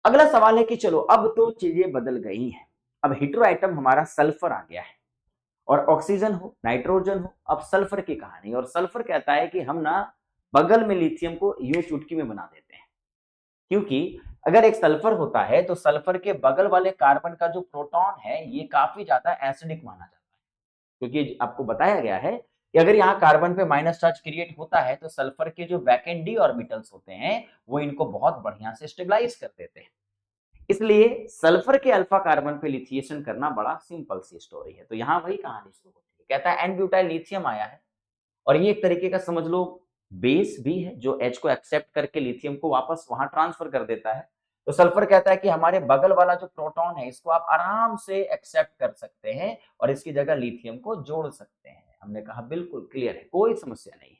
अगला सवाल है कि चलो अब तो चीजें बदल गई हैं, अब हेटेरो एटम हमारा सल्फर आ गया है और ऑक्सीजन हो नाइट्रोजन हो, अब सल्फर की कहानी। और सल्फर कहता है कि हम ना बगल में लिथियम को यूं चुटकी में बना देते हैं, क्योंकि अगर एक सल्फर होता है तो सल्फर के बगल वाले कार्बन का जो प्रोटॉन है ये काफी ज्यादा एसिडिक माना जाता है, क्योंकि आपको बताया गया है कि अगर यहाँ कार्बन पे माइनस चार्ज क्रिएट होता है तो सल्फर के जो वैकेंट डी ऑर्बिटल्स होते हैं वो इनको बहुत बढ़िया से स्टेबलाइज कर देते हैं। इसलिए सल्फर के अल्फा कार्बन पे लिथिएशन करना बड़ा सिंपल सी स्टोरी है। तो यहाँ वही कहानी शुरू होती है, कहता है एन ब्यूटाइल लिथियम आया है और ये एक तरीके का समझ लो बेस भी है जो H को एक्सेप्ट करके लिथियम को वापस वहां ट्रांसफर कर देता है। तो सल्फर कहता है कि हमारे बगल वाला जो प्रोटॉन है इसको आप आराम से एक्सेप्ट कर सकते हैं और इसकी जगह लिथियम को जोड़ सकते हैं। हमने कहा बिल्कुल क्लियर है, कोई समस्या नहीं है।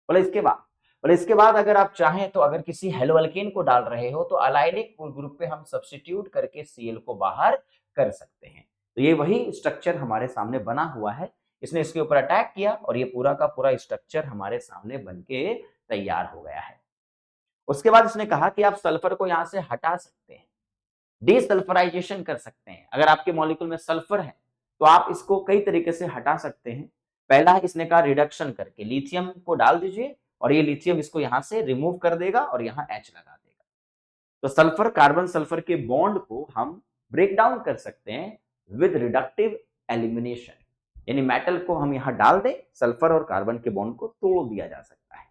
बोले इसके बाद अगर आप चाहें तो अगर किसी हेलोअल्केन को डाल रहे हो तो अलाइलिक ग्रुप पे हम सब्स्टिट्यूट करके Cl को बाहर कर सकते हैं। तो ये वही स्ट्रक्चर हमारे सामने बना हुआ है, इसने इसके ऊपर अटैक किया और ये पूरा का पूरा स्ट्रक्चर हमारे सामने बनके तैयार हो गया है। उसके बाद इसने कहा कि आप सल्फर को यहां से हटा सकते हैं, डीसल्फराइजेशन कर सकते हैं। अगर आपके मॉलिक्यूल में सल्फर है तो आप इसको कई तरीके से हटा सकते हैं। पहला है इसने कहा रिडक्शन करके, लिथियम को डाल दीजिए और ये लिथियम इसको यहां से रिमूव कर देगा और यहाँ H लगा देगा। तो सल्फर कार्बन सल्फर के बॉन्ड को हम ब्रेक डाउन कर सकते हैं विद रिडक्टिव एलिमिनेशन, यानी मेटल को हम यहां डाल दें, सल्फर और कार्बन के बॉन्ड को तोड़ दिया जा सकता है,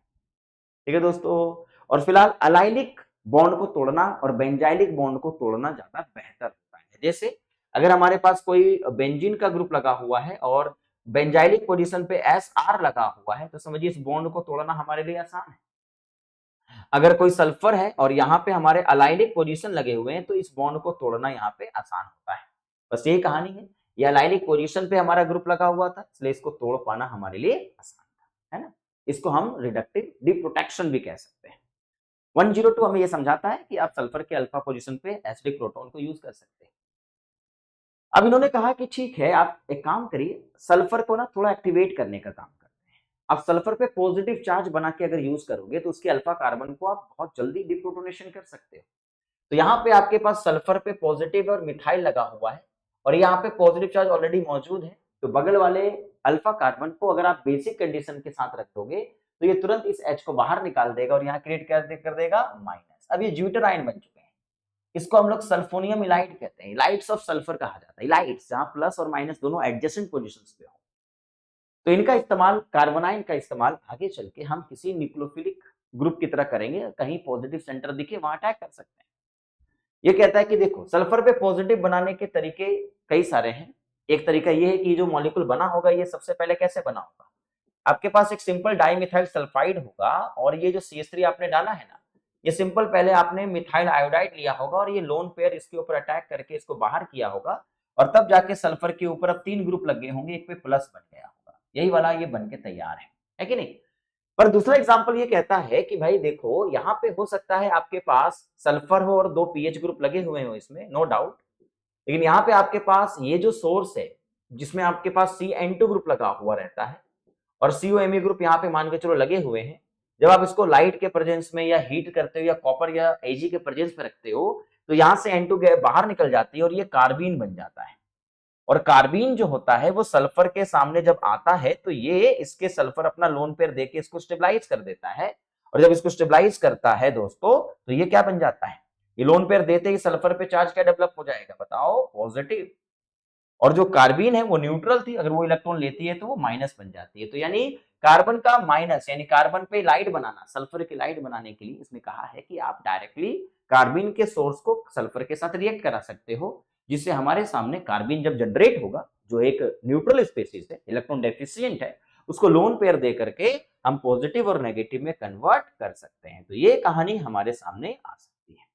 ठीक है दोस्तों। और फिलहाल अलाइलिक बॉन्ड को तोड़ना और बेंजाइलिक बॉन्ड को तोड़ना ज्यादा बेहतर होता है। जैसे अगर हमारे पास कोई बेंजीन का ग्रुप लगा हुआ है और बेंजाइलिक पोजीशन पे SR लगा हुआ है तो समझिए इस बॉन्ड को तोड़ना हमारे लिए आसान है। अगर कोई सल्फर है और यहाँ पे हमारे अलाइलिक पोजीशन लगे हुए हैं तो इस बॉन्ड को तोड़ना यहाँ पे आसान होता है। बस यही कहानी है, ये अलाइलिक पोजीशन पे हमारा ग्रुप लगा हुआ था इसलिए इसको तोड़ पाना हमारे लिए आसान था, है ना। इसको हम रिडक्टिव डिप्रोटेक्शन भी कह सकते हैं। 102 हमें यह समझाता है कि आप सल्फर के अल्फा पोजीशन पे एसिडिक प्रोटॉन को यूज कर सकते हैं। अब इन्होंने कहा कि ठीक है आप एक काम करिए, सल्फर को ना थोड़ा एक्टिवेट करने का काम करते हैं। आप सल्फर पे पॉजिटिव चार्ज बना के अगर यूज करोगे तो उसके अल्फा कार्बन को आप बहुत जल्दी डिप्रोटोनेशन कर सकते हो। तो यहाँ पे आपके पास सल्फर पे पॉजिटिव और मिथाइल लगा हुआ है और यहाँ पे पॉजिटिव चार्ज ऑलरेडी मौजूद है, तो बगल वाले अल्फा कार्बन को अगर आप बेसिक कंडीशन के साथ रख दोगे तो ये तुरंत इस H को बाहर निकाल देगा और यहाँ क्रिएट कर देगा माइनस। अब ये ज्यूटर आयन बन चुके हैं, इसको हम लोग सल्फोनियम इलाइड कहते हैं, इलाइड्स ऑफ सल्फर कहा जाता है, इलाइड्स जहां प्लस और माइनस दोनों एडजेसेंट पोजीशंस पे हो। तो इनका इस्तेमाल, कार्बोनाइन का इस्तेमाल आगे चल के हम किसी न्यूक्लियोफिलिक ग्रुप की तरह करेंगे, कहीं पॉजिटिव सेंटर दिखे वहां अटैक कर सकते हैं। ये कहता है कि देखो सल्फर पे पॉजिटिव बनाने के तरीके कई सारे हैं। एक तरीका ये है कि जो मॉलिक्यूल बना होगा ये सबसे पहले कैसे बना होगा, आपके पास एक सिंपल डाइमिथाइल सल्फाइड होगा और ये जो CH3 आपने डाला है ना, ये सिंपल पहले आपने मिथाइल आयोडाइड लिया होगा और ये लोन पेयर इसके ऊपर अटैक करके इसको बाहर किया होगा और तब जाके सल्फर के ऊपर अब 3 ग्रुप लगे होंगे, एक पे प्लस बन गया होगा, यही वाला ये बन के तैयार है कि नहीं। पर दूसरा एग्जांपल ये कहता है कि भाई देखो यहाँ पे हो सकता है आपके पास सल्फर हो और 2 पीएच ग्रुप लगे हुए हो इसमें, नो डाउट, लेकिन यहाँ पे आपके पास ये जो सोर्स है जिसमें आपके पास CN2 ग्रुप लगा हुआ रहता है और COMe ग्रुप यहाँ पे मान के चलो लगे हुए हैं, जब आप इसको लाइट के प्रेजेंस में या हीट करते हो या कॉपर या Ag के प्रेजेंस में रखते हो तो यहाँ से N2 बाहर निकल जाती है और ये कार्बीन बन जाता है। और कार्बीन जो होता है वो सल्फर के सामने जब आता है तो ये इसके सल्फर अपना लोन पेयर देके इसको स्टेबलाइज कर देता है और जब इसको स्टेबलाइज करता है दोस्तों तो ये क्या बन जाता है, ये लोन पेयर देते ही सल्फर पे चार्ज क्या डेवलप हो जाएगा बताओ, पॉजिटिव। और जो कार्बीन है वो न्यूट्रल थी, अगर वो इलेक्ट्रॉन लेती है तो वो माइनस बन जाती है। तो यानी कार्बन का माइनस यानी कार्बन पे लाइट बनाना, सल्फर की लाइट बनाने के लिए इसने कहा है कि आप डायरेक्टली कार्बीन के सोर्स को सल्फर के साथ रिएक्ट करा सकते हो, जिससे हमारे सामने कार्बीन जब जनरेट होगा जो एक न्यूट्रल स्पेसीज है, इलेक्ट्रॉन डेफिशिएंट है, उसको लोन पेयर दे करके हम पॉजिटिव और नेगेटिव में कन्वर्ट कर सकते हैं। तो ये कहानी हमारे सामने आ सकती है,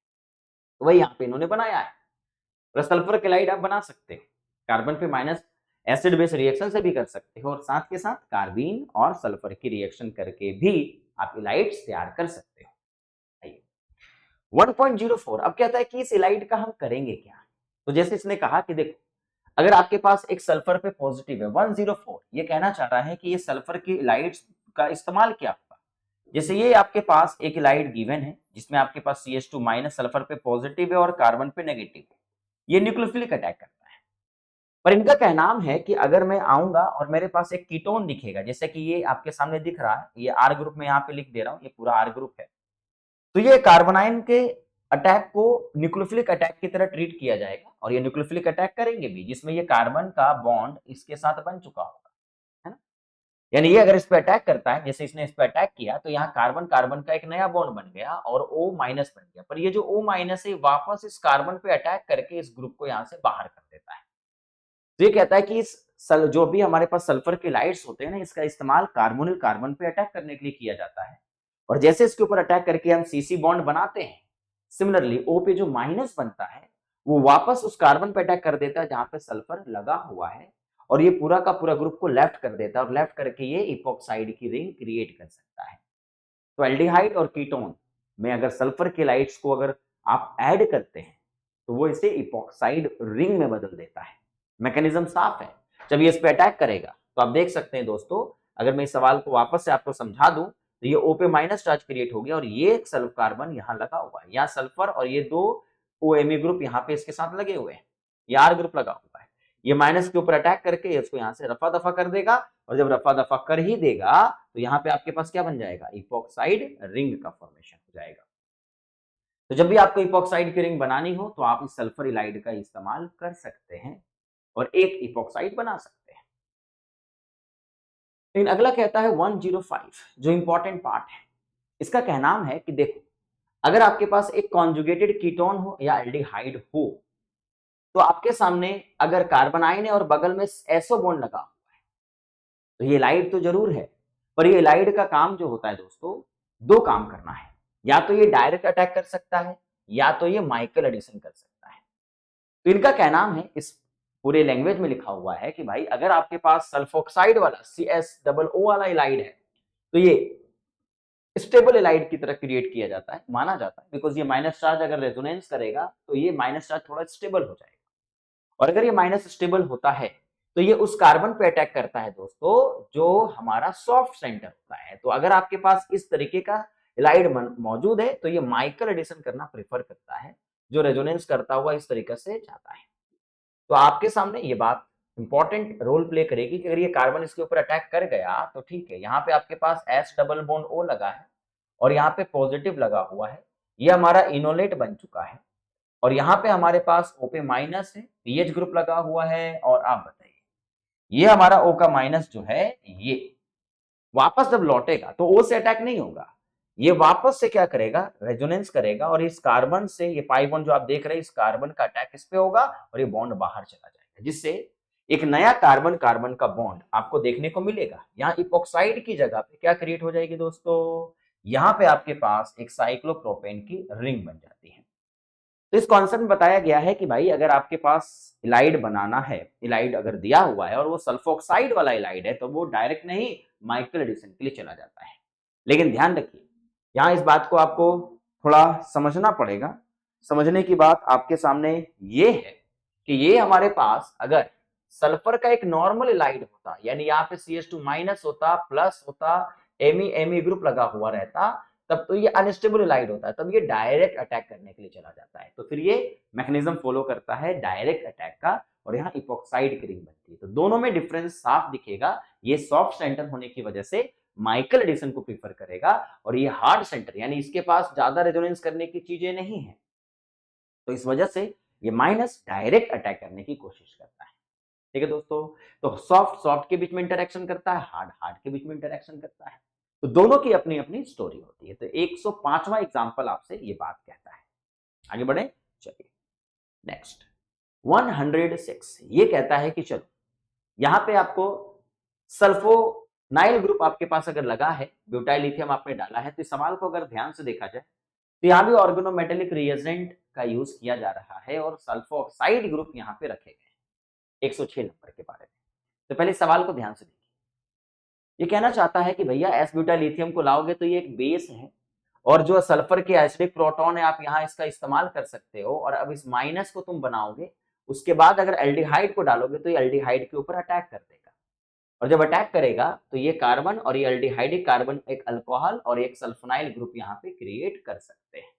तो वही यहाँ पे इन्होंने बनाया है। और सल्फर क्लाइड आप बना सकते हो, कार्बन पे माइनस एसिड बेस रिएक्शन से भी कर सकते हो और साथ के साथ कार्बीन और सल्फर की रिएक्शन करके भी आप इलाइड्स तैयार कर सकते हो। 1.04 अब कहता है कि इस इलाइड का हम करेंगे क्या। तो जैसे इसने कहा कि देखो अगर आपके पास एक सल्फर पे पॉजिटिव है 104, ये कहना चाह रहा है कि ये सल्फर की इलाइड्स का इस्तेमाल क्या होगा। जैसे ये आपके पास एक इलाइड गिवन है जिसमें आपके पास CH2 माइनस सल्फर पे पॉजिटिव है और कार्बन पे नेगेटिव है, ये न्यूक्लियोफिलिक अटैक करता है। पर इनका कहनाम है कि अगर मैं आऊंगा और मेरे पास एक कीटोन दिखेगा, जैसे कि ये आपके सामने दिख रहा है, ये R ग्रुप में यहाँ पे लिख दे रहा हूँ, ये पूरा R ग्रुप है, तो ये कार्बोनाइन के अटैक को न्यूक्लियोफिलिक अटैक की तरह ट्रीट किया जाएगा और ये न्यूक्लियोफिलिक अटैक करेंगे भी, जिसमें ये कार्बन का बॉन्ड इसके साथ बन चुका होगा, है ना। यानी ये अगर इस पे अटैक करता है, जैसे इसने इस पे अटैक किया, तो यहाँ कार्बन कार्बन का एक नया बॉन्ड बन गया और O माइनस बन गया, पर ये जो O माइनस है वापस इस कार्बन पे अटैक करके इस ग्रुप को यहाँ से बाहर कर देता है। तो ये कहता है कि इस जो भी हमारे पास सल्फर के लाइट्स होते हैं ना, इसका इस्तेमाल कार्बोनिल कार्बन पे अटैक करने के लिए किया जाता है और जैसे इसके ऊपर अटैक करके हम CC बॉन्ड बनाते हैं, सिमिलरली O पे जो माइनस बनता है वो वापस उस कार्बन पे अटैक कर देता है जहां पे सल्फर लगा हुआ है और ये पूरा का पूरा ग्रुप को लेफ्ट कर देता है और लेफ्ट करके ये इपॉक्साइड की रिंग क्रिएट कर सकता है। तो एल्डिहाइड और कीटोन में अगर सल्फर के लाइट्स को अगर आप ऐड करते हैं तो वो इसे इपॉक्साइड रिंग में बदल देता है। मैकेनिज्म साफ है, जब ये इस पे अटैक करेगा तो आप देख सकते हैं दोस्तों, अगर मैं इस सवाल को वापस से आपको समझा दूं तो ये O पे माइनस चार्ज क्रिएट हो गया और ये सल्फर कार्बन यहाँ लगा हुआ है, यहाँ सल्फर और ये 2 OMe ग्रुप यहाँ पे इसके साथ लगे हुए हैं, ये R ग्रुप लगा हुआ है, ये माइनस के ऊपर अटैक करके इसको यहाँ से रफा दफा कर देगा और जब रफा दफा कर ही देगा तो यहाँ पे आपके पास क्या बन जाएगा, इपॉक्साइड रिंग का फॉर्मेशन हो जाएगा। तो जब भी आपको इपॉक्साइड की रिंग बनानी हो तो आप इस सल्फर इलाइड का इस्तेमाल कर सकते हैं और एक इपॉक्साइड बना सकते हैं। लेकिन अगला कहता है 105 जो इंपॉर्टेंट पार्ट है, इसका कहनाम है कि देखो अगर आपके पास एक कॉन्जुगेटेड कीटोन हो या एल्डिहाइड हो तो आपके सामने अगर कार्बन आयन है और बगल में एसो बॉन्ड लगा हुआ है तो ये इलाइड तो जरूर है, पर ये इलाइड का काम जो होता है दोस्तों, 2 काम करना है, या तो ये डायरेक्ट अटैक कर सकता है या तो ये माइकल एडिशन कर सकता है। तो इनका कहनाम है, इस पूरे लैंग्वेज में लिखा हुआ है कि भाई अगर आपके पास सल्फोक्साइड वाला CSO वाला इलाइड है तो ये स्टेबल इलाइड की तरह क्रिएट किया जाता है, माना जाता है, बिकॉज ये माइनस चार्ज अगर रेजोनेंस करेगा तो ये माइनस चार्ज थोड़ा स्टेबल हो जाएगा और अगर ये माइनस स्टेबल होता है तो ये उस कार्बन पे अटैक करता है दोस्तों जो हमारा सॉफ्ट सेंटर होता है। तो अगर आपके पास इस तरीके का इलाइड मौजूद है तो ये माइकल एडिशन करना प्रेफर करता है, जो रेजोनेंस करता हुआ इस तरीके से जाता है। तो आपके सामने ये बात इंपॉर्टेंट रोल प्ले करेगी कि अगर ये कार्बन इसके ऊपर अटैक कर गया तो ठीक है, यहाँ पे आपके पास एस डबल बॉन्ड ओ लगा है और यहाँ पे पॉजिटिव लगा हुआ है, ये हमारा इनोलेट बन चुका है और यहाँ पे हमारे पास ओ पे माइनस है, पीएच ग्रुप लगा हुआ है और आप बताइए ये हमारा ओ का माइनस जो है ये वापस जब लौटेगा तो ओ से अटैक नहीं होगा, ये वापस से क्या करेगा, रेजोनेंस करेगा और इस कार्बन से ये पाई बॉन्ड जो आप देख रहे हैं इस कार्बन का अटैक इस पे होगा और ये बॉन्ड बाहर चला जाएगा, जिससे एक नया कार्बन कार्बन का बॉन्ड आपको देखने को मिलेगा। यहाँ इपोक्साइड की जगह पे क्या क्रिएट हो जाएगी दोस्तों, यहाँ पे आपके पास एक साइक्लोप्रोपेन की रिंग बन जाती है। तो इस कॉन्सेप्ट में बताया गया है कि भाई अगर आपके पास इलाइड बनाना है, इलाइड अगर दिया हुआ है और वो सल्फोक्साइड वाला इलाइड है तो वो डायरेक्ट नहीं माइकल एडिशन के लिए चला जाता है। लेकिन ध्यान रखिए यहाँ इस बात को आपको थोड़ा समझना पड़ेगा। समझने की बात आपके सामने ये है कि ये हमारे पास अगर सल्फर का एक नॉर्मल इलाइड होता, यानी यहाँ पे CH2 माइनस होता, प्लस होता, एमी ग्रुप लगा हुआ रहता, तब तो ये अनस्टेबल इलाइड होता है, तब ये डायरेक्ट अटैक करने के लिए चला जाता है। तो फिर ये मैकेनिज्म फॉलो करता है डायरेक्ट अटैक का और यहाँ इपोक्साइड की रिंग बनती है। तो दोनों में डिफरेंस साफ दिखेगा, ये सॉफ्ट सेंटर होने की वजह से माइकल एडिशन को प्रीफर करेगा और ये हार्ड सेंटर यानी इसके पास ज्यादा रेजोनेंस करने की चीजें नहीं है, तो इस वजह से ये माइनस डायरेक्ट अटैक करने की कोशिश करता है। ठीक है दोस्तों, तो सॉफ्ट सॉफ्ट के बीच में इंटरेक्शन करता है, हार्ड हार्ड के बीच में इंटरेक्शन करता है। तो दोनों की अपनी अपनी स्टोरी होती है। तो 105वां एग्जांपल आपसे ये बात कहता है। आगे बढ़े, चलिए नेक्स्ट 106 ये कहता है कि चलो यहां पे आपको सल्फोनाइल ग्रुप आपके पास अगर लगा है, ब्यूटाइल लिथियम आपने डाला है, तो इस सवाल को अगर ध्यान से देखा जाए तो यहाँ भी ऑर्गेनोमेटेलिक रिएजेंट का यूज किया जा रहा है और सल्फो ऑक्साइड ग्रुप यहाँ पे रखे गए 106 नंबर के बारे में। तो पहले सवाल को ध्यान से देखिए, ये कहना चाहता है कि भैया एस ब्यूटाइल लिथियम को लाओगे तो ये एक बेस है और जो सल्फर के एसिडिक प्रोटॉन है आप यहाँ इसका इस्तेमाल कर सकते हो और अब इस माइनस को तुम बनाओगे, उसके बाद अगर एल्डिहाइड को डालोगे तो ये एल्डिहाइड के ऊपर अटैक कर देगा और जब अटैक करेगा तो ये कार्बन और ये एल्डिहाइडिक कार्बन एक अल्कोहल और एक सल्फोनाइल ग्रुप यहाँ पे क्रिएट कर सकते हैं।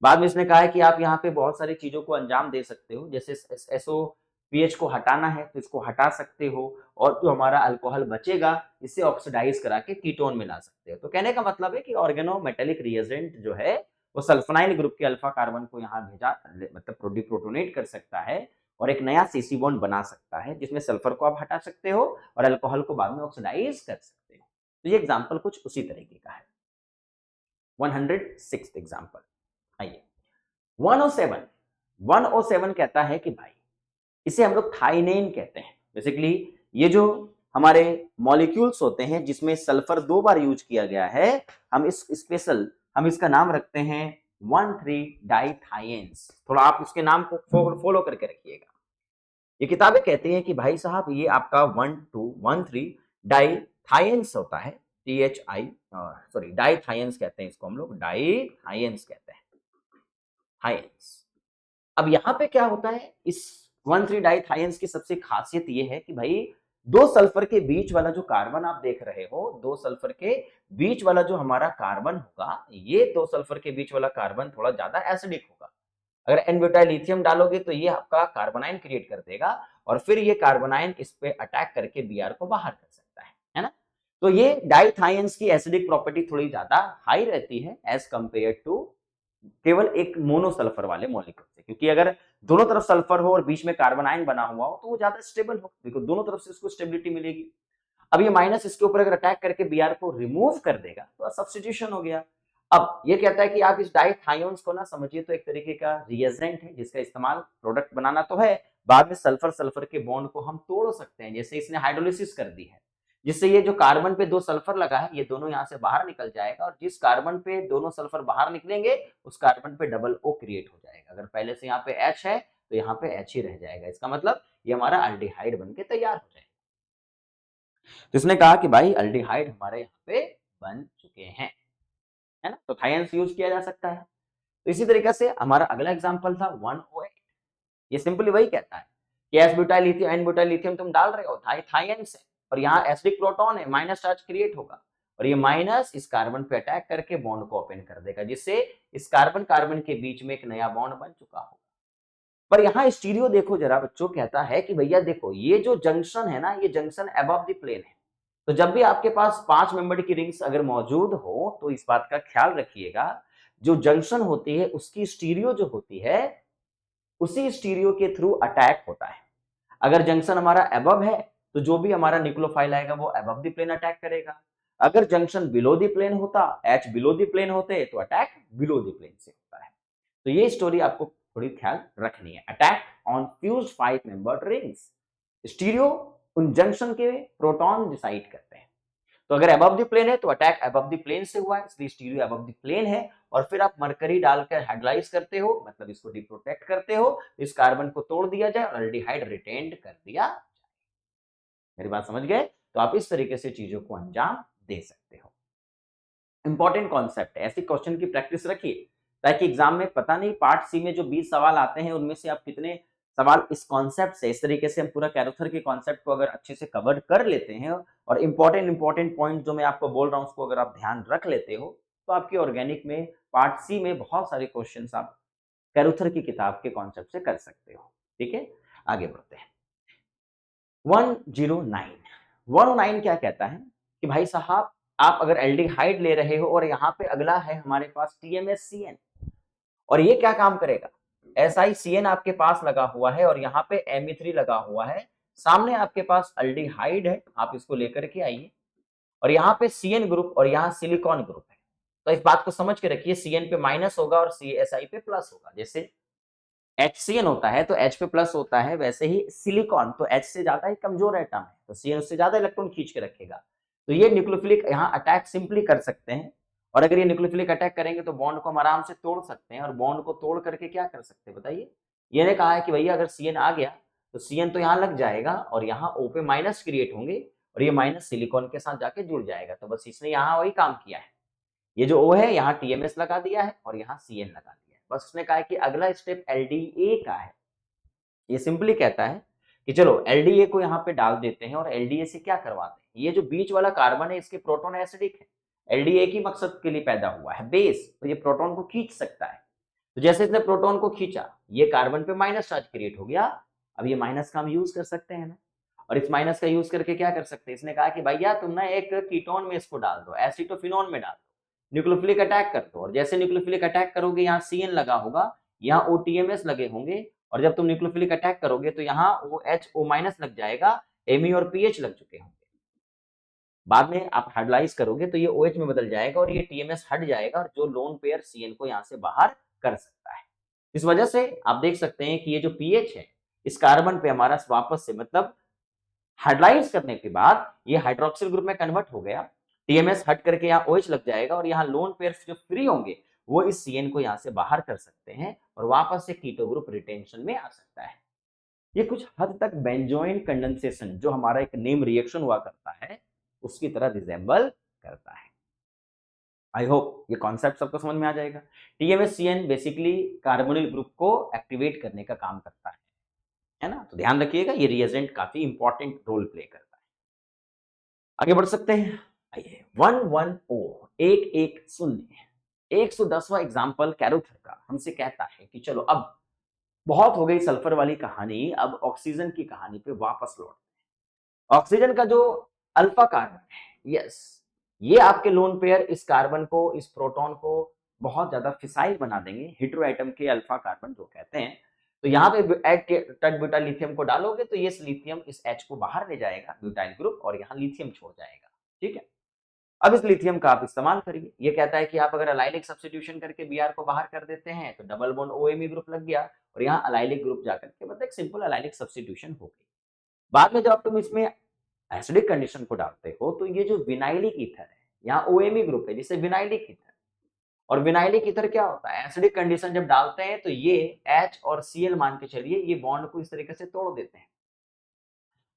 बाद में इसने कहा है कि आप यहाँ पे बहुत सारी चीजों को अंजाम दे सकते हो, जैसे एसओ पीएच को हटाना है तो इसको हटा सकते हो और जो हमारा अल्कोहल बचेगा इसे ऑक्सीडाइज करा के कीटोन में ला सकते हो। तो कहने का मतलब है कि ऑर्गेनोमेटेलिक रिएजेंट जो है वो सल्फोनाइल ग्रुप के अल्फा कार्बन को यहाँ भेजा, मतलब डिप्रोटोनेट कर सकता है और एक नया सीसी बॉन्ड बना सकता है जिसमें सल्फर को आप हटा सकते हो और अल्कोहल को बाद में ऑक्सीडाइज कर सकते हो। तो ये एग्जाम्पल कुछ उसी तरीके का है। 106 एग्जाम्पल, आइए 107 कहता है कि भाई इसे हम लोग थाइनेन कहते हैं। बेसिकली ये जो हमारे मॉलिक्यूल्स होते हैं जिसमें सल्फर 2 बार यूज किया गया है, हम इसका नाम रखते हैं 1,3 डाइथाइंस। थोड़ा आप उसके नाम को फॉलो करके रखिएगा। ये किताबें कहती हैं कि भाई साहब ये आपका 1,2,1,3 डाइथाइंस होता है, डाइथाइंस कहते हैं इसको, हम लोग डाइथाइंस कहते हैं, थाइंस। अब यहाँ पे क्या होता है, इस 1,3 डाइथाइंस की सबसे खासियत ये है कि भाई दो सल्फर के बीच वाला जो कार्बन आप देख रहे हो, दो सल्फर के बीच वाला जो हमारा कार्बन होगा, ये दो सल्फर के बीच वाला कार्बन थोड़ा ज्यादा एसिडिक होगा। अगर एन ब्यूटाइल लिथियम डालोगे तो ये आपका कार्बोनाइन क्रिएट कर देगा और फिर ये कार्बोनाइन इस पे अटैक करके बीआर को बाहर कर सकता है ना। तो ये डाइथाइंस की एसिडिक प्रॉपर्टी थोड़ी ज्यादा हाई रहती है एज कंपेयर टू केवल एक मोनोसल्फर वाले मॉलिक्यूल से, क्योंकि अगर दोनों तरफ सल्फर हो और बीच में कार्बन आयन बना हुआ हो तो वो ज्यादा स्टेबल हो, देखो दोनों तरफ से इसको स्टेबिलिटी मिलेगी। अब ये माइनस इसके ऊपर अगर अटैक करके बीआर को रिमूव कर देगा तो सब्स्टिट्यूशन हो गया। अब ये कहता है कि आप इस डाइथाइंस को ना समझिए तो एक तरीके का रिएजेंट है जिसका इस्तेमाल प्रोडक्ट बनाना तो है, बाद में सल्फर सल्फर के बॉन्ड को हम तोड़ सकते हैं, जैसे इसने हाइड्रोलिसिस कर दी है, जिससे ये जो कार्बन पे दो सल्फर लगा है ये दोनों यहाँ से बाहर निकल जाएगा और जिस कार्बन पे दोनों सल्फर बाहर निकलेंगे उस कार्बन पे डबल O क्रिएट हो जाएगा। अगर पहले से यहाँ पे H है तो यहाँ पे H ही रह जाएगा, इसका मतलब ये हमारा अल्डिहाइड बनके तैयार हो जाएगा। तो इसने कहा कि भाई अल्डिहाइड हमारे यहाँ पे बन चुके हैं, है ना, तो थाइंस यूज किया जा सकता है। तो इसी तरीके से हमारा अगला एग्जांपल था 108। ये सिंपली वही कहता है कि s butyl lithium n butyl lithium तुम डाल रहे हो थाइएंस है और यहाँ एसिडिक प्रोटॉन है, माइनस चार्ज क्रिएट होगा और ये माइनस इस कार्बन पे अटैक करके बॉन्ड को ओपन कर देगा, जिससे इस कार्बन कार्बन के बीच में एक नया बॉन्ड बन चुका होगा। पर यहाँ स्टीरियो देखो जरा बच्चों, कहता है कि भैया देखो ये जो जंक्शन है ना, ये जंक्शन अबव द प्लेन है। तो जब भी आपके पास 5 मेंबर की रिंग्स अगर मौजूद हो तो इस बात का ख्याल रखिएगा, जो जंक्शन होती है उसकी स्टीरियो जो होती है उसी स्टीरियो के थ्रू अटैक होता है। अगर जंक्शन हमारा अबव है तो जो भी हमारा न्यूक्लियोफाइल आएगा वो अबव द प्लेन अटैक करेगा। अगर जंक्शन बिलो द प्लेन होता, एच बिलो द प्लेन होते तो अटैक बिलो द प्लेन से होता है। तो ये स्टोरी आपको थोड़ी ख्याल रखनी है। Attack on fused 5 membered rings, stereo उन जंक्शन के प्रोटॉन डिसाइड करते हैं। तो अगर अबव द प्लेन है तो अटैक अबव द प्लेन से हुआ है, इसलिए स्टीरियो अबव द प्लेन है। और फिर आप मरकरी डालकर हाइड्रालाइज करते हो, मतलब इसको डिप्रोटेक्ट करते हो, इस कार्बन को तोड़ दिया जाए और एल्डिहाइड रिटेन्ड कर दिया जाए। मेरी बात समझ गए? तो आप इस तरीके से चीजों को अंजाम दे सकते हो। इंपॉर्टेंट कॉन्सेप्ट है, ऐसे क्वेश्चन की प्रैक्टिस रखिए ताकि एग्जाम में पता नहीं पार्ट सी में जो 20 सवाल आते हैं उनमें से आप कितने सवाल इस कॉन्सेप्ट से, इस तरीके से हम पूरा कैरोथर के कॉन्सेप्ट को अगर अच्छे से कवर कर लेते हैं और इंपॉर्टेंट पॉइंट जो मैं आपको बोल रहा हूं उसको अगर आप ध्यान रख लेते हो तो आपकी ऑर्गेनिक में पार्ट सी में बहुत सारे क्वेश्चन आप कैरोथर की किताब के कॉन्सेप्ट से कर सकते हो। ठीक है, आगे बढ़ते हैं। 109 क्या कहता है कि भाई साहब आप अगर एल्डिहाइड ले रहे हो और यहाँ पे अगला है हमारे पास TMSCN, और ये क्या काम करेगा, SiCN आपके पास लगा हुआ है और यहाँ पे Me3 लगा हुआ है, सामने आपके पास एल्डिहाइड है, आप इसको लेकर के आइए और यहाँ पे CN ग्रुप और यहाँ सिलिकॉन ग्रुप है। तो इस बात को समझ के रखिए, CN पे माइनस होगा और Si पे प्लस होगा। जैसे HCN होता है तो H पे प्लस होता है, वैसे ही सिलिकॉन तो H से ज्यादा ही कमजोर एटम है तो CN उससे ज्यादा इलेक्ट्रॉन खींच के रखेगा। तो ये न्यूक्लियोफिलिक यहाँ अटैक सिंपली कर सकते हैं और अगर ये न्यूक्लियोफिलिक अटैक करेंगे तो बॉन्ड को हम आराम से तोड़ सकते हैं। और बॉन्ड को तोड़ करके क्या कर सकते हैं बताइए? ये ने कहा है कि भैया अगर CN आ गया तो CN तो यहाँ लग जाएगा और यहाँ O पे माइनस क्रिएट होंगे और ये माइनस सिलिकॉन के साथ जाके जुड़ जाएगा। तो बस इसने यहाँ वही काम किया है, ये जो O है यहाँ TMS लगा दिया है और यहाँ CN लगा दिया है। बस उसने कहा है कि अगला स्टेप LDA का है। ये सिंपली कहता है कि चलो LDA को यहाँ पे डाल देते हैं और LDA से क्या करवाते हैं, ये जो बीच वाला कार्बन है इसके प्रोटॉन एसिडिक है, LDA की मकसद के लिए पैदा हुआ है बेस, तो ये प्रोटॉन को खींच सकता है। तो जैसे इसने प्रोटॉन को खींचा, ये कार्बन पे माइनस चार्ज क्रिएट हो गया। अब ये माइनस का हम यूज कर सकते हैं ना, और इस माइनस का यूज करके क्या कर सकते हैं, इसने कहा कि भैया तुम ना एक कीटोन में इसको डाल दो, एसिटोफिनोन में डाल दो, न्यूक्लियोफिलिक अटैक कर दो। और जैसे न्यूक्लियोफिलिक अटैक करोगे यहाँ CN लगा होगा, यहाँ OTMS लगे होंगे और जब तुम न्यूक्लियोफिलिक अटैक करोगे तो यहाँ OH O- लग जाएगा, Me और PH लग चुके होंगे। बाद में आप हाइड्रोलाइज करोगे तो ये OH में बदल जाएगा और ये TMS हट जाएगा और जो लोन पेयर CN को यहाँ से बाहर कर सकता है। इस वजह से आप देख सकते हैं कि ये जो पीएच है इस कार्बन पे हमारा वापस से मतलब हाइड्रोलाइज करने के बाद ये हाइड्रोक्सिल ग्रुप में कन्वर्ट हो गया, टीएमएस हट करके यहाँ OH लग जाएगा और यहाँ लोन पेयर्स जो फ्री होंगे वो इस CN को यहाँ से बाहर कर सकते हैं और वापस से कीटो ग्रुप रिटेंशन में आ सकता है। ये कुछ हद तक बेंजोइन कंडेंसेशन जो हमारा एक नेम रिएक्शन हुआ करता है उसकी तरह रिजेंबल करता है। आई होप ये कॉन्सेप्ट सबको समझ में आ जाएगा। TMSCN बेसिकली कार्बोनिल ग्रुप को एक्टिवेट करने का काम करता है ना, तो ध्यान रखिएगा ये रिएजेंट काफी इंपॉर्टेंट रोल प्ले करता है। आगे बढ़ सकते हैं, आइए 110 110वां एग्जाम्पल कैरोथर का हमसे कहता है कि चलो अब बहुत हो गई सल्फर वाली कहानी, अब ऑक्सीजन की कहानी पे वापस लौटते हैं। ऑक्सीजन का जो अल्फा कार्बन है, यस, ये आपके लोन पेयर इस कार्बन को, इस प्रोटॉन को बहुत ज्यादा फिसाइल बना देंगे, हेटेरो एटम के अल्फा कार्बन जो कहते हैं। तो यहाँ पे टट ब्यूटाइल लिथियम को डालोगे तो ये लिथियम इस H को बाहर ले जाएगा ब्यूटाइल ग्रुप और यहाँ लिथियम छोड़ जाएगा। ठीक है, अब इस लिथियम का आप इस्तेमाल करिए। ये कहता है कि आप अगर अलाइलिक सब्स्टिट्यूशन करके Br को बाहर कर देते हैं तो डबल बॉन्ड OMe ग्रुप लग गया और यहाँ अलाइलिक ग्रुप जाकर के मतलब एक सिंपल अलाइलिक सब्स्टिट्यूशन हो गई। बाद में जब तुम इसमें एसिडिक कंडीशन को डालते हो तो ये जो विनाइलिक ईथर है, यहाँ OMe ग्रुप है जिसे विनाइलिक ईथर, और विनाइलिक ईथर क्या होता है, एसिडिक कंडीशन जब डालते हैं तो ये H और Cl मान के चलिए ये बॉन्ड को इस तरीके से तोड़ देते हैं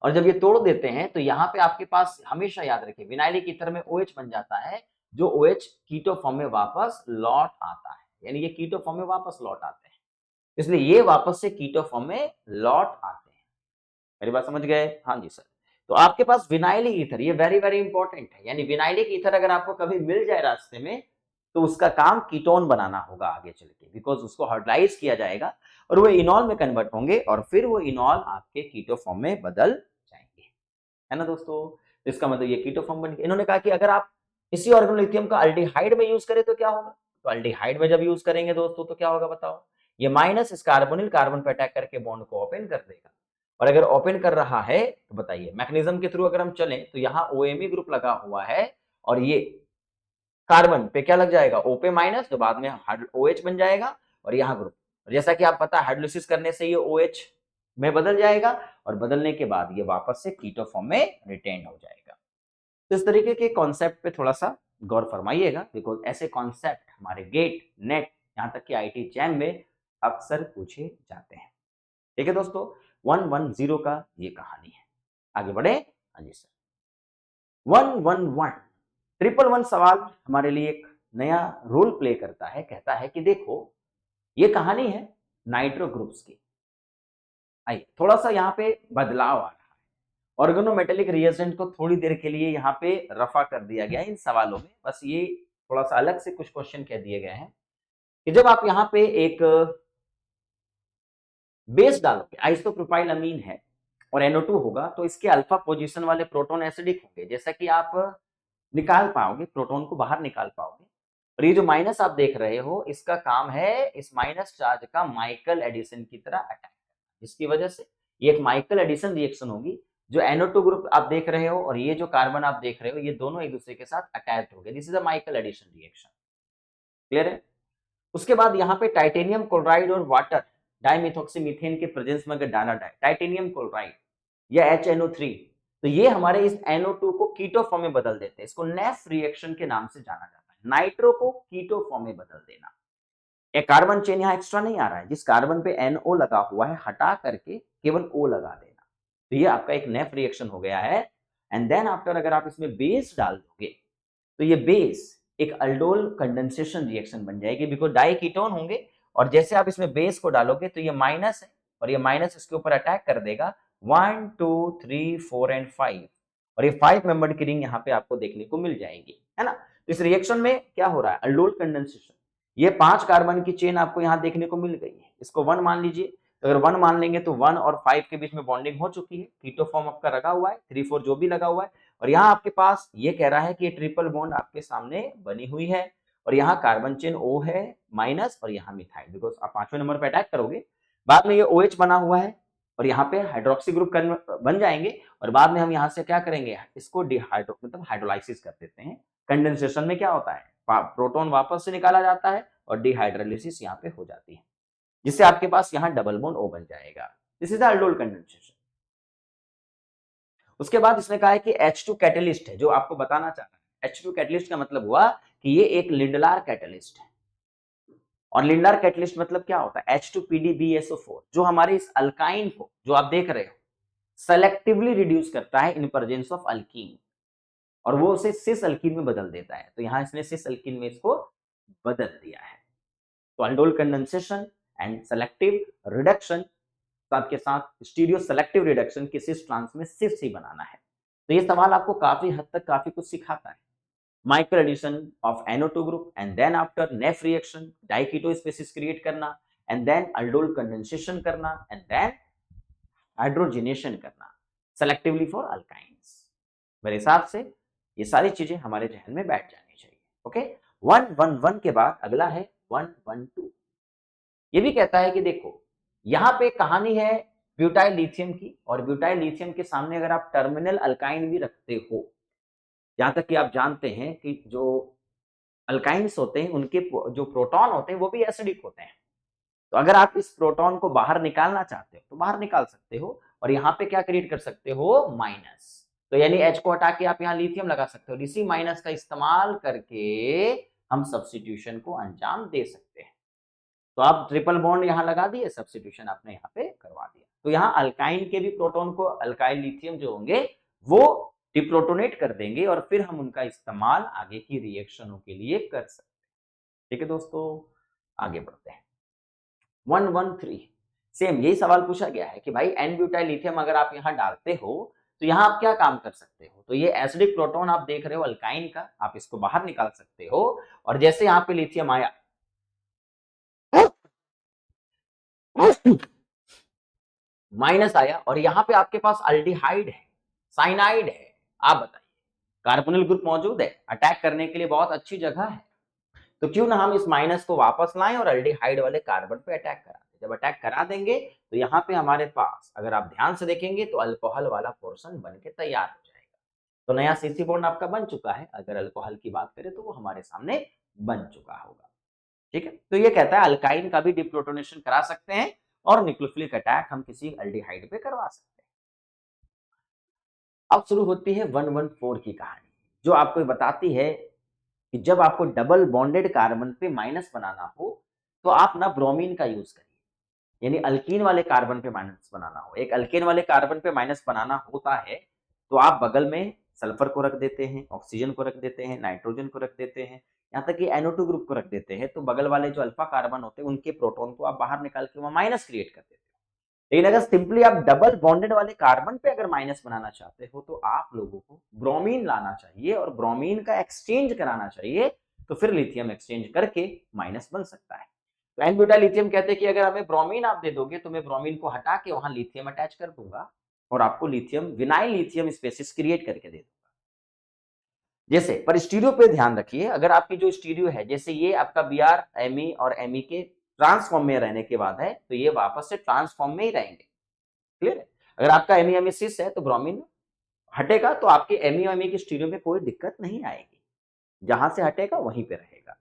और जब ये तोड़ देते हैं तो यहाँ पे आपके पास हमेशा याद रखिए विनाइलिक ईथर में OH बन जाता है, जो OH कीटो फॉर्म में वापस लौट आता है, यानी ये कीटो फॉर्म में वापस लौट आते हैं, इसलिए ये वापस से कीटो फॉर्म में लौट आते हैं। मेरी बात समझ गए? हाँ जी सर। तो आपके पास विनाइलिक ईथर, ये वेरी वेरी इंपॉर्टेंट है, यानी विनाइलिक ईथर अगर आपको कभी मिल जाए रास्ते में तो उसका काम कीटोन बनाना होगा आगे चल के, बिकॉज उसको हाइड्रोलाइज किया जाएगा और वो इनॉल में कन्वर्ट होंगे और फिर वो इनॉल आपके कीटो फॉर्म में बदल जाएंगे, है ना दोस्तों। तो इसका मतलब ये कीटो फॉर्म बन गया। इन्होंने कहा कि अगर आप इसी ऑर्गेनोलिथियम का अल्डिहाइड में यूज करें तो क्या होगा, तो अल्डिहाइड में जब यूज करेंगे दोस्तों तो क्या होगा बताओ, ये माइनस इस कार्बोनिल कार्बन पे अटैक करके बॉन्ड को ओपन कर देगा। और अगर ओपन कर रहा है तो बताइए मैकेनिज्म के थ्रू अगर हम चलें तो यहाँ OMe ग्रुप लगा हुआ है और ये कार्बन पे क्या लग जाएगा, O पे माइनस, जो बाद में OH बन जाएगा और यहाँ ग्रुप। जैसा कि आप पता हाइड्रोलिसिस करने से ये OH में बदल जाएगा और बदलने के बाद ये वापस से कीटो फॉर्म में रिटेन हो जाएगा। तो इस तरीके के कॉन्सेप्ट पे थोड़ा सा गौर फरमाइएगा, बिकॉज ऐसे कॉन्सेप्ट हमारे गेट नेट यहाँ तक कि IIT जैम में अक्सर पूछे जाते हैं। ठीक है दोस्तों, 110 का ये कहानी है। आगे बढ़े। हाँ जी सर। 111 111 सवाल हमारे लिए एक नया रोल प्ले करता है, कहता है कि देखो ये कहानी है नाइट्रो ग्रुप्स की। आइए थोड़ा सा यहाँ पे बदलाव आ रहा है, ऑर्गेनोमेटेलिक रिएजेंट को थोड़ी देर के लिए यहाँ पे रफा कर दिया गया है इन सवालों में, बस ये थोड़ा सा अलग से कुछ क्वेश्चन कह दिए गए हैं कि जब आप यहाँ पे एक बेस डालोगे, आइसोप्रोपाइल अमीन है और NO2 होगा, तो इसके अल्फा पोजीशन वाले प्रोटॉन एसिडिक होंगे, जैसा कि आप निकाल पाओगे, प्रोटॉन को बाहर निकाल पाओगे। और ये जो माइनस आप देख रहे हो इसका काम है इस माइनस चार्ज का माइकल एडिशन की तरह अटैक करना, जिसकी वजह से ये एक माइकल एडिशन रिएक्शन होगी। जो NO2 ग्रुप आप देख रहे हो और ये जो कार्बन आप देख रहे हो, ये दोनों एक दूसरे के साथ अटैच हो गए, this is a Michael addition reaction. Clear है? उसके बाद यहाँ पे टाइटेनियम क्लोराइड और वाटर डाइमिथॉक्सी मीथेन के प्रेजेंस में अगर डाला जाए टाइटेनियम क्लोराइड या HNO3, तो ये हमारे इस NO2 को कीटो फॉर्म में बदल देते हैं। इसको नेफ रिएक्शन के नाम से जाना जाता है, नाइट्रो को कीटो फॉर्म में बदल देना। एक कार्बन चेन यहाँ एक्स्ट्रा नहीं आ रहा है, जिस कार्बन पे NO लगा हुआ है हटा करके केवल O लगा देना, तो ये आपका एक नेफ रिएक्शन हो गया है। एंड देन आफ्टर अगर आप इसमें बेस डाल दोगे तो ये बेस एक अल्डोल कंडेंसेशन रिएक्शन बन जाएगी, बिकॉज डाई कीटोन होंगे और जैसे आप इसमें बेस को डालोगे तो ये माइनस है और ये माइनस इसके ऊपर अटैक कर देगा 1 2 3 4 एंड 5, और ये 5 मेंबर्ड की रिंग यहाँ पे आपको देखने को मिल जाएगी, है ना। तो इस रिएक्शन में क्या हो रहा है, अल्डोल कंडेंसेशन। ये 5 कार्बन की चेन आपको यहाँ देखने को मिल गई है, इसको 1 मान लीजिए। तो अगर 1 मान लेंगे तो 1 और 5 के बीच में बॉन्डिंग हो चुकी है, कीटो फॉर्म आपका लगा हुआ है, 3 4 जो भी लगा हुआ है। और यहाँ आपके पास ये कह रहा है कि ये ट्रिपल बॉन्ड आपके सामने बनी हुई है और यहाँ कार्बन चेन O है माइनस और यहाँ मिथाइल, बिकॉज आप 5वें नंबर पे अटैक करोगे, बाद में ये OH बना हुआ है और यहाँ पे हाइड्रोक्सी ग्रुप बन जाएंगे और बाद में हम यहाँ से क्या करेंगे, इसको डिहाइड्रो मतलब हाइड्रोलाइसिस कर देते हैं। कंडेंसेशन में क्या होता है, प्रोटॉन वापस से निकाला जाता है और डिहाइड्रोलिसिस यहाँ पे हो जाती है, जिससे आपके पास यहाँ डबल बॉन्ड O बन जाएगा। This is the aldol condensation. उसके बाद इसने कहा है कि H2 कैटलिस्ट है, जो आपको बताना चाह रहा है। H2 कैटलिस्ट का मतलब हुआ कि ये एक लिंडलार कैटलिस्ट है। और लिंडलार कैटलिस्ट मतलब क्या होता है, H2PDBSO4, जो हमारे इस अल्काइन को जो आप देख रहे हो सेलेक्टिवली रिड्यूस करता है इन प्रेजेंस ऑफ अल्कीन और वो उसे सिस अल्कीन में बदल देता है। तो यहां इसने सिस अल्कीन में इसको बदल दिया है। तो aldol condensation and selective reduction, साथ के साथ स्टीरियो सेलेक्टिव रिडक्शन की सिस ट्रांस में सिस ही बनाना है। तो ये सवाल आपको काफी हद तक काफी कुछ सिखाता है। Michael addition of NO2 group and then after Nef reaction diketo species create करना एंड देन अल्डोल कंडेंसेशन करना एंड देन हाइड्रोजिनेशन करना सेलेक्टिवली फॉर अल्काइंस। मेरे हिसाब से ये सारी चीजें हमारे जहन में बैठ जानी चाहिए। ओके, 111 के बाद अगला है 112। ये भी कहता है कि देखो यहाँ पे कहानी है ब्यूटाइल लिथियम की, और ब्यूटाइल लिथियम के सामने अगर आप टर्मिनल अल्काइन भी रखते हो, यहां तक कि आप जानते हैं कि जो अल्काइंस होते हैं उनके जो प्रोटॉन होते हैं वो भी एसिडिक होते हैं। तो अगर आप इस प्रोटॉन को बाहर निकालना चाहते हो तो बाहर निकाल सकते हो और यहाँ पे क्या क्रिएट कर सकते हो, माइनस। तो यानी H को हटा के आप यहाँ लिथियम लगा सकते हो, इसी माइनस का इस्तेमाल करके हम सब्स्टिट्यूशन को अंजाम दे सकते हैं। तो आप ट्रिपल बॉन्ड यहाँ लगा दिए, सब्स्टिट्यूशन आपने यहाँ पे करवा दिया। तो यहाँ अल्काइन के भी प्रोटॉन को अल्काइल लिथियम जो होंगे वो डिप्रोटोनेट कर देंगे और फिर हम उनका इस्तेमाल आगे की रिएक्शनों के लिए कर सकते हैं। ठीक है दोस्तों, आगे बढ़ते हैं। 113 सेम यही सवाल पूछा गया है कि भाई एन ब्यूटाइल लिथियम अगर आप यहाँ डालते हो तो यहाँ आप क्या काम कर सकते हो। तो ये एसिडिक प्रोटॉन आप देख रहे हो अल्काइन का, आप इसको बाहर निकाल सकते हो। और जैसे यहाँ पे लिथियम आया माइनस आया और यहाँ पे आपके पास अल्डिहाइड है, साइनाइड है, आप बताइए कार्बोनिल ग्रुप मौजूद है, अटैक करने के लिए बहुत अच्छी जगह है। तो क्यों ना हम इस माइनस को वापस लाएं और अल्डिहाइड वाले कार्बन पे अटैक करा दें। जब अटैक करा देंगे तो यहाँ पे हमारे पास अगर आप ध्यान से देखेंगे तो अल्कोहल वाला पोर्शन बन के तैयार हो जाएगा। तो नया सीसी बॉन्ड आपका बन चुका है। अगर अल्कोहल की बात करें तो वो हमारे सामने बन चुका होगा। ठीक है, तो ये कहता है अल्काइन का भी डिप्रोटोनेशन करा सकते हैं और न्यूक्लियोफिलिक अटैक हम किसी अल्डिहाइड पे करवा सकते हैं। अब शुरू होती है 114 की कहानी, जो आपको बताती है कि जब आपको डबल बॉन्डेड कार्बन पे माइनस बनाना हो तो आप ना ब्रोमीन का यूज करिए। यानी अल्कीन वाले कार्बन पे माइनस बनाना हो, एक अल्केन वाले कार्बन पे माइनस बनाना होता है तो आप बगल में सल्फर को रख देते हैं, ऑक्सीजन को रख देते हैं, नाइट्रोजन को रख देते हैं, यहाँ तक कि NO2 ग्रुप को रख देते हैं। तो बगल वाले जो अल्फा कार्बन होते हैं उनके प्रोटॉन को आप बाहर निकाल के वहां माइनस क्रिएट कर देते हैं। लेकिन अगर सिंपली आप डबल बॉन्डेड वाले कार्बन पे अगर माइनस बनाना चाहते हो तो आप लोगों को ब्रोमीन लाना चाहिए और ब्रोमीन का एक्सचेंज कराना चाहिए। तो फिर लिथियम एक्सचेंज करके माइनस बन सकता है। तो एन ब्यूटाइल लिथियम कहते हैं कि अगर हमें ब्रोमीन आप दे दोगे तो मैं ब्रोमीन को हटा के वहां लिथियम अटैच कर दूंगा और आपको lithium vinyl lithium species create करके दे दूंगा। जैसे पर स्टीरियो पे ध्यान रखिए, अगर आपकी जो स्टीरियो है जैसे ये आपका Br Me और Me के ट्रांसफॉर्म में रहने के बाद है तो ये वापस से ट्रांसफॉर्म में ही रहेंगे। क्लियर है। अगर आपका Me सिस है तो ब्रोमीन हटेगा तो आपके Me की स्टीरियो में कोई दिक्कत नहीं आएगी, जहां से हटेगा वहीं पे रहेगा।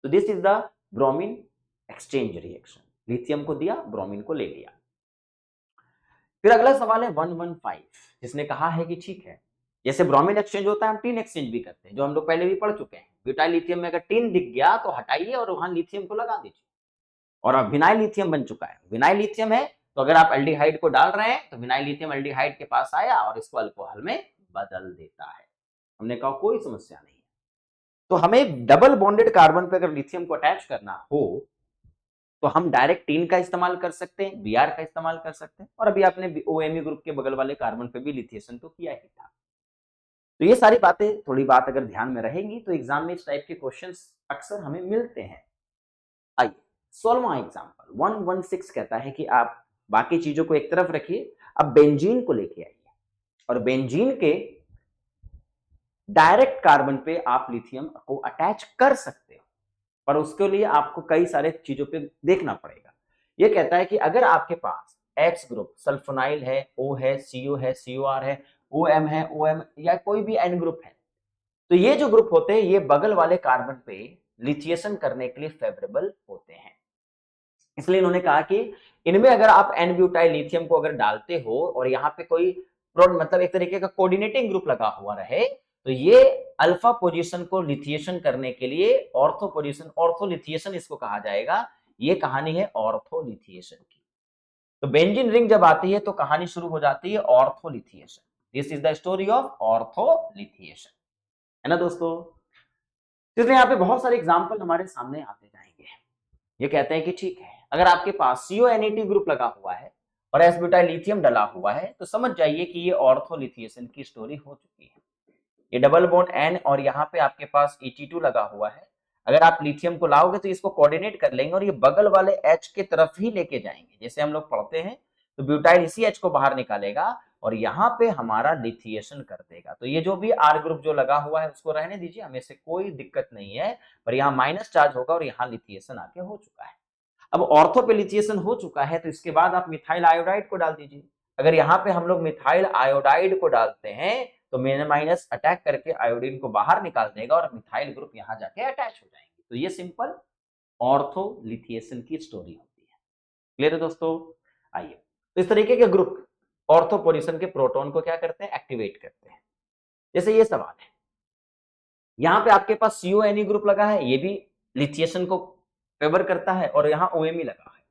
तो this is the bromine exchange reaction. Lithium को दिया, ब्रोमीन को ले लिया। फिर अगला सवाल है 115, जिसने कहा है कि ठीक है जैसे ब्रोमीन एक्सचेंज होता है हम टीन एक्सचेंज भी करते हैं, जो हम लोग पहले भी पढ़ चुके हैं। ब्यूटाइल लिथियम में अगर टीन दिख गया तो हटाइए और वहां लिथियम को लगा दीजिए और अब विनाइल लिथियम बन चुका है। विनाइल लिथियम है तो अगर आप एल्डिहाइड को डाल रहे हैं तो विनाइल लिथियम एल्डिहाइड के पास आया और इसको अल्कोहल में बदल देता है। हमने कहा कोई समस्या नहीं है। तो हमें डबल बॉन्डेड कार्बन पे अगर लिथियम को अटैच करना हो तो हम डायरेक्ट टीन का इस्तेमाल कर सकते हैं, Br का इस्तेमाल कर सकते हैं और अभी आपने OMe ग्रुप के बगल वाले कार्बन पे भी लिथिएशन तो किया ही था। तो ये सारी बातें थोड़ी बात अगर ध्यान में रहेंगी तो एग्जाम में इस टाइप के क्वेश्चंस अक्सर हमें मिलते हैं। आइए 16वां एग्जांपल 116 कहता है कि आप बाकी चीजों को एक तरफ रखिए, अब बेंजीन को लेके आइए और बेंजीन के डायरेक्ट कार्बन पे आप लिथियम को अटैच कर सकते हो, पर उसके लिए आपको कई सारे चीजों पे देखना पड़ेगा। ये कहता है कि अगर आपके पास X ग्रुप सल्फोनाइल है, O है, CO है, COR है, OM है, OM या कोई भी N ग्रुप है, तो ये जो ग्रुप होते हैं ये बगल वाले कार्बन पे लिथिएशन करने के लिए फेवरेबल होते हैं। इसलिए इन्होंने कहा कि इनमें अगर आप एन ब्यूटाइल लिथियम को अगर डालते हो और यहाँ पे कोई मतलब एक तरीके का कोऑर्डिनेटिंग ग्रुप लगा हुआ रहे तो ये अल्फा पोजीशन को लिथिएशन करने के लिए ऑर्थो पोजीशन, ऑर्थोलिथिएशन इसको कहा जाएगा। ये कहानी है ऑर्थोलिथिएशन की। तो बेंजीन रिंग जब आती है तो कहानी शुरू हो जाती है ortholithiation. This is the story of ortholithiation, है ना दोस्तों। इसलिए यहाँ पे बहुत सारे एग्जाम्पल हमारे सामने आते जाएंगे। ये कहते हैं कि ठीक है अगर आपके पास CONAT ग्रुप लगा हुआ है और एस ब्यूटाइल लिथियम डला हुआ है तो समझ जाइए कि ये ऑर्थोलिथिएशन की स्टोरी हो चुकी है। ये डबल बॉन्ड N और यहाँ पे आपके पास Ht2 लगा हुआ है। अगर आप लिथियम को लाओगे तो इसको कोऑर्डिनेट कर लेंगे और ये बगल वाले H के तरफ ही लेके जाएंगे। जैसे हम लोग पढ़ते हैं तो ब्यूटाइल इसी H को बाहर निकालेगा और यहाँ पे हमारा लिथिएशन कर देगा। तो ये जो भी R ग्रुप जो लगा हुआ है उसको रहने दीजिए, हमें से कोई दिक्कत नहीं है, पर यहाँ माइनस चार्ज होगा और यहाँ लिथिएशन आके हो चुका है। अब ऑर्थो पे लिथिएशन हो चुका है तो इसके बाद आप मिथाइल आयोडाइड को डाल दीजिए। अगर यहाँ पे हम लोग मिथाइल आयोडाइड को डालते हैं तो माइनस अटैक करके आयोडीन को बाहर निकाल देगा और मिथाइल ग्रुप यहाँ जाके अटैच हो जाएंगे। तो ये सिंपल ऑर्थो लिथिएशन की स्टोरी होती है। क्लियर है दोस्तों। आइए तो इस तरीके के ग्रुप ऑर्थो पोजीशन के प्रोटॉन को क्या करते हैं, एक्टिवेट करते हैं। जैसे ये सवाल है, यहाँ पे आपके पास CONe ग्रुप लगा है, ये भी लिथिएशन को फेवर करता है और यहाँ OMe लगा है,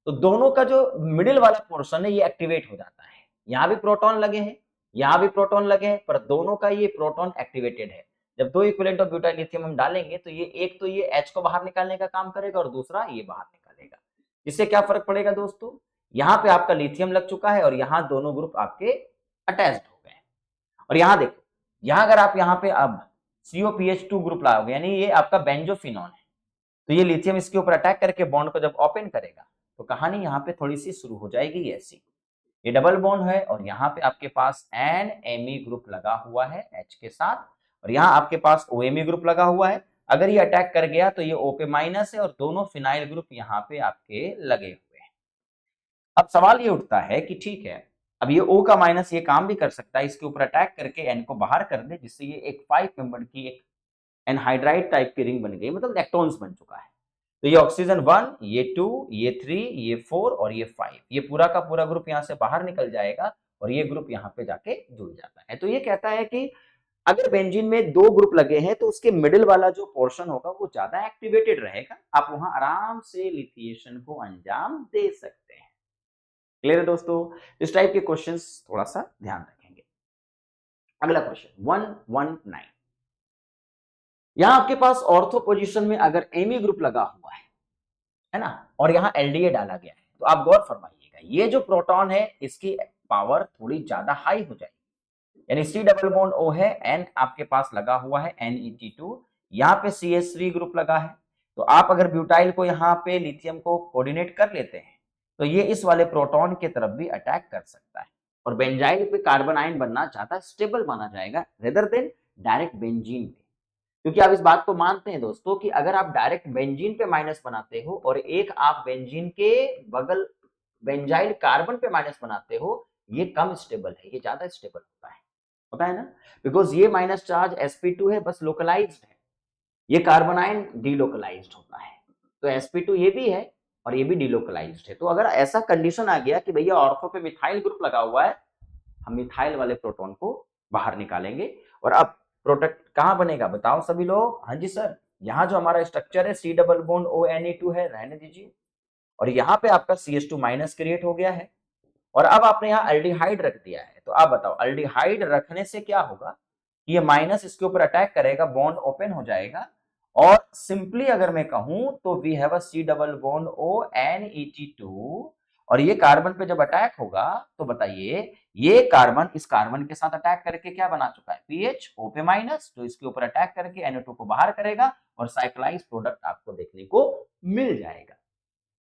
तो दोनों का जो मिडिल वाला पोर्शन है ये एक्टिवेट हो जाता है। यहाँ भी प्रोटॉन लगे हैं, यहाँ भी प्रोटॉन लगे हैं, पर दोनों का ये प्रोटॉन एक्टिवेटेड है। जब दो इक्विवेलेंट ऑफ ब्यूटाइल लिथियम हम डालेंगे तो ये एक तो ये H को बाहर निकालने का काम करेगा और दूसरा ये बाहर निकालेगा। इससे क्या फर्क पड़ेगा दोस्तों, यहां पे आपका लिथियम लग चुका है और यहां दोनों ग्रुप आपके अटैच्ड हो गए। और यहां देखो, यहां अगर आप यहां पे अब COPH2 ग्रुप लाओगे, यानी ये आपका बेंजोफिनॉन है, तो ये लिथियम इसके ऊपर अटैक करके बॉन्ड को जब ओपन करेगा तो कहानी यहां पे थोड़ी सी शुरू हो जाएगी ऐसी। ये डबल बॉन्ड है और यहाँ पे आपके पास NMe ग्रुप लगा हुआ है H के साथ, और यहाँ आपके पास OMe ग्रुप लगा हुआ है। अगर ये अटैक कर गया तो ये O पे माइनस है और दोनों फिनाइल ग्रुप यहाँ पे आपके लगे हुए हैं। अब सवाल ये उठता है कि ठीक है, अब ये O का माइनस ये काम भी कर सकता है, इसके ऊपर अटैक करके N को बाहर कर दे, जिससे ये एक 5 मेंबर की एक एनहाइड्राइड टाइप की रिंग बन गई, मतलब इलेक्ट्रॉन्स बन चुका है। तो ये ऑक्सीजन 1, ये 2, ये 3, ये 4 और ये 5, ये पूरा का पूरा ग्रुप यहाँ से बाहर निकल जाएगा और ये ग्रुप यहाँ पे जाके जुड़ जाता है। तो ये कहता है कि अगर बेंजीन में 2 ग्रुप लगे हैं तो उसके मिडिल वाला जो पोर्शन होगा वो ज्यादा एक्टिवेटेड रहेगा, आप वहां आराम से लिथिएशन को अंजाम दे सकते हैं। क्लियर है दोस्तों? इस टाइप के क्वेश्चंस थोड़ा सा ध्यान रखेंगे। अगला क्वेश्चन 119, यहां आपके पास ऑर्थो पोजीशन में अगर एमी ग्रुप लगा हुआ है ना, और यहां एलडीए डाला गया है, तो आप गौर फरमाइएगा, ये जो प्रोटॉन है इसकी पावर थोड़ी ज्यादा हाई हो जाएगी, यानी सी डबल बॉन्ड ओ है, एन आपके पास लगा हुआ है NET2, यहाँ पे CH3 ग्रुप लगा है। तो आप अगर ब्यूटाइल को यहाँ पे लिथियम को कोऑर्डिनेट कर लेते हैं तो ये इस वाले प्रोटॉन की तरफ भी अटैक कर सकता है, और बेंजाइल पे कार्बन आयन बनना ज्यादा स्टेबल माना जाएगा रेदर देन डायरेक्ट बेंजीन पे। क्योंकि आप इस बात को मानते हैं दोस्तों कि अगर आप डायरेक्ट बेंजीन पे माइनस बनाते हो और एक आप बेंजीन के बगल बेंजाइल कार्बन पे माइनस बनाते हो, ये कम स्टेबल है, ये ज्यादा स्टेबल होता है ना, बिकॉज ये माइनस चार्ज sp2 है, बस लोकलाइज्ड है, ये कार्बन आयन डीलोकलाइज्ड होता है। तो sp2 ये भी है और ये भी डीलोकलाइज्ड है। तो अगर ऐसा कंडीशन आ गया कि भैया ऑर्थो पे मिथाइल ग्रुप लगा हुआ है, हम मिथाइल वाले प्रोटॉन को बाहर निकालेंगे। और अब प्रोडक्ट कहां बनेगा बताओ सभी लोग? हाँ जी सर, यहाँ जो हमारा स्ट्रक्चर है सी डबल बॉन्ड ONE2 है, रहने दीजिए, और यहाँ पे आपका CH2 माइनस क्रिएट हो गया है, और अब आपने यहाँ अल्डिहाइड रख दिया है। तो आप बताओ अल्डिहाइड रखने से क्या होगा? ये माइनस इसके ऊपर अटैक करेगा, बॉन्ड ओपन हो जाएगा, और सिंपली अगर मैं कहूं तो we have a C double bond ONET2, और ये कार्बन पे जब अटैक होगा तो बताइए ये कार्बन इस कार्बन के साथ अटैक करके क्या बना चुका है? पीएच O पे माइनस, तो इसके ऊपर अटैक करके NO2 को बाहर करेगा और साइक्लाइज प्रोडक्ट आपको देखने को मिल जाएगा।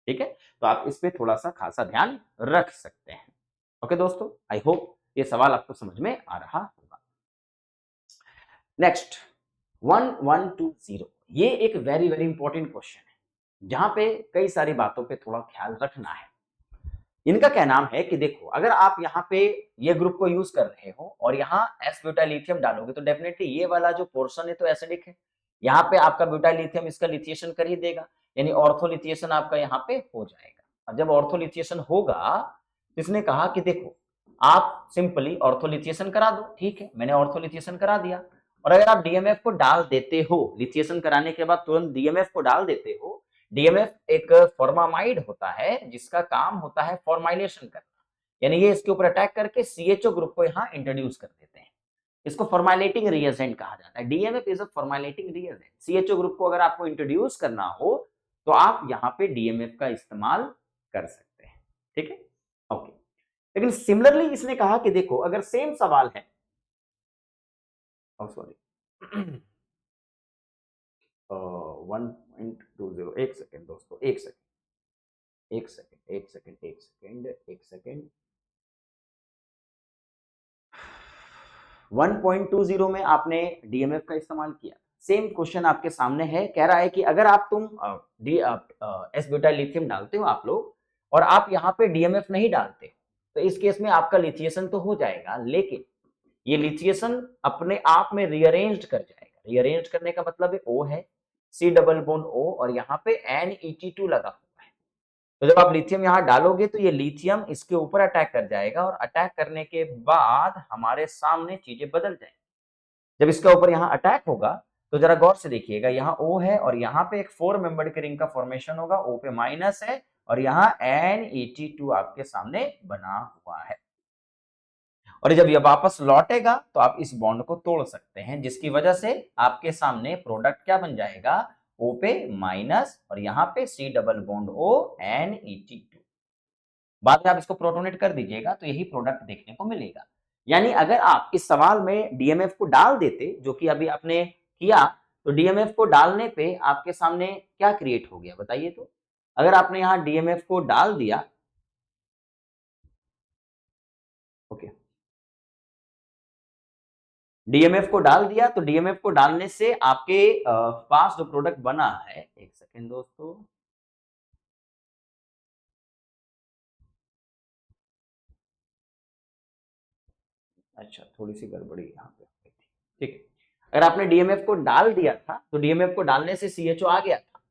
ठीक है, तो आप इस पे थोड़ा सा खासा ध्यान रख सकते हैं। ओके दोस्तों, आई होप ये सवाल आपको समझ में आ रहा होगा। नेक्स्ट 1120, ये एक वेरी वेरी इंपॉर्टेंट क्वेश्चन है जहां पे कई सारी बातों पे थोड़ा ख्याल रखना है। इनका क्या नाम है कि देखो, अगर आप यहाँ पे ये ग्रुप को यूज कर रहे हो और यहाँ एस ब्यूटाइल लिथियम डालोगे तो डेफिनेटली ये वाला जो पोर्शन है तो एसिडिक है, यहाँ पे आपका ब्यूटाइल लिथियम इसका लिथिएशन कर ही देगा, यानी ऑर्थोलिथिएशन आपका यहाँ पे हो जाएगा। और जब ऑर्थोलिथिएशन होगा, इसने कहा कि देखो आप सिंपली ऑर्थोलिथिएशन करा दो। ठीक है, मैंने ऑर्थोलिथिएशन करा दिया, और अगर आप डीएमएफ को डाल देते हो, लिथिएशन कराने के बाद तुरंत डीएमएफ को डाल देते हो, डीएमएफ एक फॉर्मामाइड होता है जिसका काम होता है फॉर्माइलेशन करना, यानी ये इसके ऊपर अटैक करके CHO ग्रुप को यहाँ इंट्रोड्यूस कर देते हैं। इसको फॉर्माइलेटिंग रिएजेंट कहा जाता है। DMF is a formylating reagent. CHO group को अगर आपको इंट्रोड्यूस करना हो तो आप यहाँ पे डीएमएफ का इस्तेमाल कर सकते हैं। ठीक है, ओके। लेकिन सिमिलरली इसने कहा कि देखो अगर सेम सवाल है, सॉरी 1.20, एक सेकेंड दोस्तों, एक सेकेंड एक सेकेंड एक सेकेंड एक सेकेंड एक सेकेंड 1.20 में आपने डीएमएफ का इस्तेमाल किया। सेम क्वेश्चन आपके सामने है, कह रहा है कि अगर आप तुम एस ब्यूटाइल लिथियम डालते हो आप लोग, और आप यहाँ पे डीएमएफ नहीं डालते, तो इस केस में आपका लिथिएशन तो हो जाएगा, लेकिन ये लिथिएशन अपने आप में रीअरेंज्ड कर जाएगा। रीअरेंज करने का मतलब है O है, सी डबल बॉन्ड O, और यहाँ पे NET2 लगा हुआ है। तो जब आप लिथियम यहाँ डालोगे तो ये लिथियम इसके ऊपर अटैक कर जाएगा, और अटैक करने के बाद हमारे सामने चीजें बदल जाएंगी। जब इसके ऊपर यहाँ अटैक होगा तो जरा गौर से देखिएगा, यहाँ O है और यहाँ पे एक 4 मेंबर्ड के रिंग का फॉर्मेशन होगा, O पे माइनस है और यहाँ NET2 आपके सामने बना हुआ है। और जब ये वापस लौटेगा तो आप इस बॉन्ड को तोड़ सकते हैं, जिसकी वजह से आपके सामने प्रोडक्ट क्या बन जाएगा? O पे माइनस और यहाँ पे C double bond O NET2। बाद में आप इसको प्रोटोनेट कर दीजिएगा तो यही प्रोडक्ट देखने को मिलेगा। यानी अगर आप इस सवाल में डीएमएफ को डाल देते, जो कि अभी आपने किया, तो डीएमएफ को डालने पे आपके सामने क्या क्रिएट हो गया बताइए तो। अगर आपने यहां डीएमएफ को डाल दिया, ओके, डीएमएफ को डाल दिया, तो डीएमएफ को डालने से आपके पास जो प्रोडक्ट बना है, एक सेकेंड दोस्तों, अच्छा थोड़ी सी गड़बड़ी यहाँ पे हो गई थी, ठीक है। अगर आपने डीएमएफ को डाल दिया था तो डीएमएफ को डालने से सीएचओ आ गया था,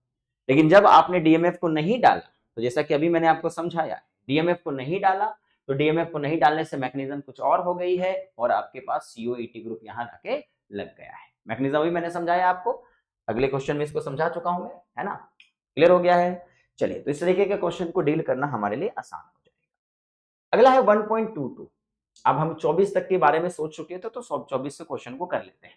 लेकिन जब आपने डीएमएफ को नहीं डाला, तो जैसा कि अभी मैंने आपको समझाया, डीएमएफ को नहीं डाला, तो डीएमएफ को नहीं डालने से मैकेनिज्म कुछ और हो गई है और आपके पास सीओईटी ग्रुप यहाँ जाके लग गया है। मैकेनिज्म भी मैंने समझाया आपको, अगले क्वेश्चन में इसको समझा चुका हूं मैं, है ना, क्लियर हो गया है। चलिए, तो इस तरीके के क्वेश्चन को डील करना हमारे लिए आसान हो जाएगा। अगला है 1.22। अब हम 24 तक के बारे में सोच चुके थे, तो 24 से क्वेश्चन को कर लेते हैं।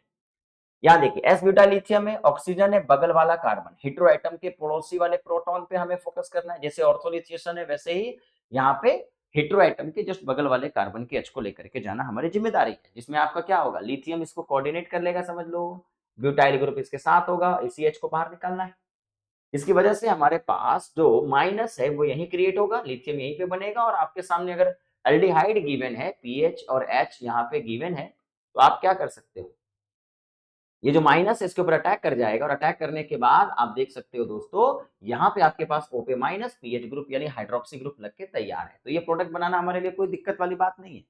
यहाँ देखिए, एस ब्यूटाइल लिथियम है, ऑक्सीजन है, बगल वाला कार्बन, हेटेरो एटम के पड़ोसी वाले प्रोटॉन पे हमें फोकस करना है। जैसे ऑर्थोलिथिएशन है वैसे ही यहाँ पे हेटेरो एटम के जस्ट बगल वाले कार्बन के एच को लेकर के जाना हमारी जिम्मेदारी है, जिसमें आपका क्या होगा, लिथियम इसको कोऑर्डिनेट कर लेगा, समझ लो, ब्यूटाइल ग्रुप इसके साथ होगा, इसी एच को बाहर निकालना है। इसकी वजह से हमारे पास जो माइनस है वो यही क्रिएट होगा, लिथियम यहीं पे बनेगा, और आपके सामने अगर एल्डिहाइड गिवन है, पीएच और एच यहाँ पे गिवन है, तो आप क्या कर सकते हो, ये जो माइनस है इसके ऊपर अटैक कर जाएगा, और अटैक करने के बाद आप देख सकते हो दोस्तों, यहाँ पे आपके पास ओपे माइनस पीएच ग्रुप यानी हाइड्रोक्सी ग्रुप लग के तैयार है। तो ये प्रोडक्ट बनाना हमारे लिए कोई दिक्कत वाली बात नहीं है।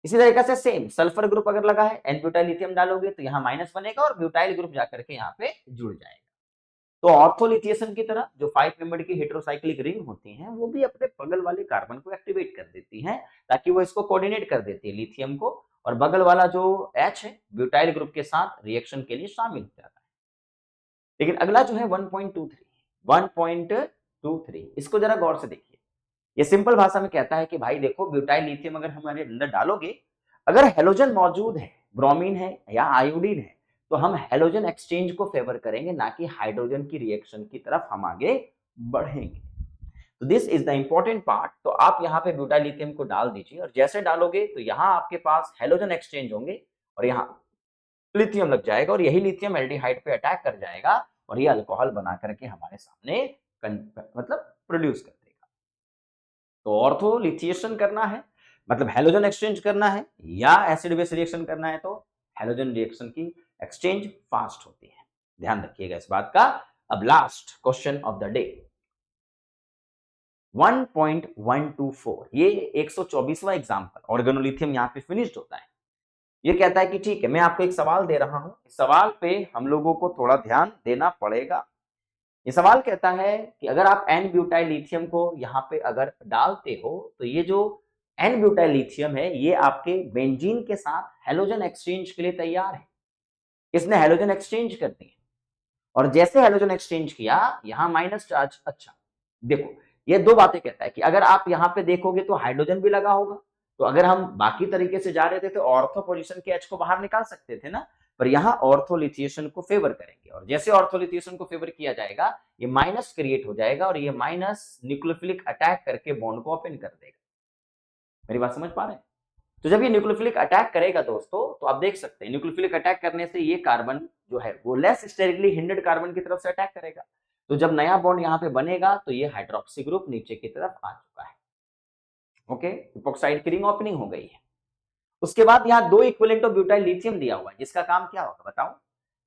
इसी तरीके से सेम सल्फर ग्रुप अगर लगा है, एन ब्यूटाइल लिथियम डालोगे तो यहाँ माइनस बनेगा और ब्यूटाइल ग्रुप जाकर के यहाँ पे जुड़ जाएगा। तो ऑर्थोलिथिएशन की तरह जो 5 मेंबर की हेटेरोसाइक्लिक रिंग होती हैं, वो भी अपने बगल वाले कार्बन को एक्टिवेट कर देती हैं, ताकि वो इसको कोऑर्डिनेट कर देती है लिथियम को, और बगल वाला जो H है ब्यूटाइल ग्रुप के साथ रिएक्शन के लिए शामिल हो जाता है। लेकिन अगला जो है 1.23 इसको जरा गौर से देखिए। ये सिंपल भाषा में कहता है कि भाई देखो, ब्यूटाइल लिथियम अगर हमारे अंदर डालोगे, अगर हेलोजन मौजूद है, ब्रोमीन है या आयोडीन है, तो हम हेलोजन एक्सचेंज को फेवर करेंगे, ना कि हाइड्रोजन की रिएक्शन की तरफ हम आगे बढ़ेंगे। तो this is the important part. तो आप यहाँ पे ब्यूटाइल लिथियम को डाल दीजिए, और जैसे डालोगे तो यहाँ आपके पास हेलोजन एक्सचेंज होंगे और यहाँ लिथियम लग जाएगा, और यही लिथियम एल्डिहाइड पे अटैक कर जाएगा और ये अल्कोहल बना करके हमारे सामने मतलब प्रोड्यूस कर देगा। तो ऑर्थोलिथिएशन करना है मतलब हेलोजन एक्सचेंज करना है, या एसिड बेस रिएक्शन करना है, तो हेलोजन रिएक्शन की एक्सचेंज फास्ट होती है, ध्यान रखिएगा इस बात का। अब last question of the day 1.124, ये 124वां एग्जांपल, ऑर्गेनोलिथियम यहाँ पे फिनिश्ड होता है। ये कहता है कि ठीक है, मैं आपको एक सवाल दे रहा हूं, इस सवाल पे हम लोगों को थोड़ा ध्यान देना पड़ेगा। ये सवाल कहता है कि अगर आप एन ब्यूटाइल लिथियम को यहाँ पे अगर डालते हो, तो ये जो एन ब्यूटाइल लिथियम है ये आपके बेंजीन के साथ हेलोजन एक्सचेंज के लिए तैयार है। इसने हेलोजन एक्सचेंज कर दी, और जैसे हेलोजन एक्सचेंज किया, यहाँ माइनस चार्ज, अच्छा देखो, ये दो बातें कहता है कि अगर आप यहाँ पे देखोगे तो हाइड्रोजन भी लगा होगा, तो अगर हम बाकी तरीके से जा रहे थे तो ऑर्थो पोजीशन के एच को बाहर निकाल सकते थे ना, पर यहाँ ऑर्थोलिथिएशन को फेवर करेंगे, और जैसे ऑर्थोलिथिएशन को फेवर किया जाएगा, ये माइनस क्रिएट हो जाएगा, और ये माइनस न्यूक्लियोफिलिक अटैक करके बॉन्ड को ओपन कर देगा। मेरी बात समझ पा रहे हैं? तो जब ये न्यूक्लियोफिलिक अटैक करेगा दोस्तों, तो आप देख सकते हैं न्यूक्लियोफिलिक अटैक करने से ये कार्बन जो है वो लेस स्टेरिकली हिंडेड कार्बन की तरफ से अटैक करेगा। तो जब नया बॉन्ड यहाँ पे बनेगा, तो ये हाइड्रोक्सी ग्रुप नीचे की तरफ आ चुका है। ओके, इपॉक्साइड की रिंग ओपनिंग हो गई है। उसके बाद यहाँ दो इक्विवेलेंट ऑफ ब्यूटाइल लिथियम दिया हुआ है, जिसका काम क्या होगा बताओ।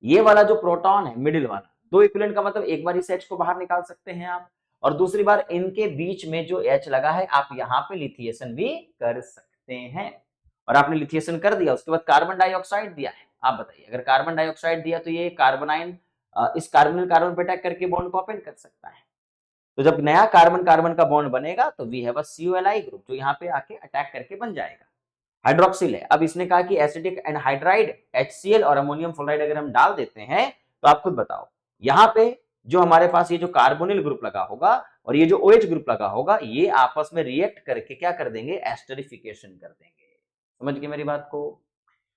ये वाला जो प्रोटॉन है मिडिल वाला, दो इक्विवेलेंट का मतलब एक बार इस H को बाहर निकाल सकते हैं आप, और दूसरी बार इनके बीच में जो H लगा है, आप यहाँ पे लिथिएशन भी कर सकते हैं। और आपने लिथिएशन कर दिया, उसके बाद कार्बन डाइऑक्साइड दिया है। आप बताइए, अगर कार्बन डाइऑक्साइड दिया तो ये कार्बोनाइन इस कार्बोनिल कार्बन पे अटैक करके बॉन्ड को ओपन कर सकता है। तो जब नया कार्बन कार्बन का बॉन्ड बनेगा, तो we have a COLI group जो यहाँ पे आके अटैक करके बन जाएगा। हाइड्रोक्सिल है। अब इसने कहा कि एसिडिक एनहाइड्राइड HCl और अमोनियम फ्लोराइड अगर हम डाल देते हैं, तो आप खुद बताओ, यहाँ पे जो हमारे पास ये जो कार्बोनिल ग्रुप लगा होगा और ये जो OH ग्रुप लगा होगा, ये आपस में रिएक्ट करके क्या कर देंगे, एस्टरिफिकेशन कर देंगे। समझ गए मेरी बात को?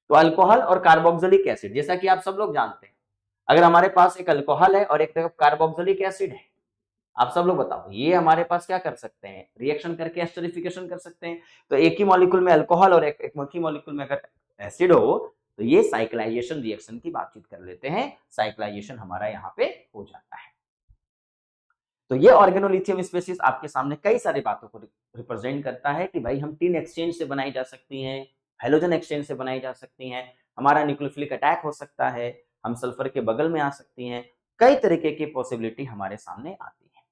तो अल्कोहल और कार्बोक्सिलिक एसिड, जैसा कि आप सब लोग जानते हैं, अगर हमारे पास एक अल्कोहल है और एक तरफ कार्बोक्सिलिक एसिड है, आप सब लोग बताओ, ये हमारे पास क्या कर सकते हैं, रिएक्शन करके एस्टरिफिकेशन कर सकते हैं। तो एक ही मॉलिक्यूल में अल्कोहल और एक ही मॉलिक्यूल में अगर एसिड हो तो ये साइक्लाइजेशन रिएक्शन की बातचीत कर लेते हैं, साइक्लाइजेशन हमारा यहाँ पे हो जाता है। तो ये ऑर्गेनोलिथियम स्पेसीज आपके सामने कई सारी बातों को रिप्रेजेंट करता है कि भाई हम टीन एक्सचेंज से बनाई जा सकती हैं, हेलोजन एक्सचेंज से बनाई जा सकती हैं, हमारा न्यूक्लियोफिलिक अटैक हो सकता है, हम सल्फर के बगल में आ सकती हैं, कई तरीके की पॉसिबिलिटी हमारे सामने आती है।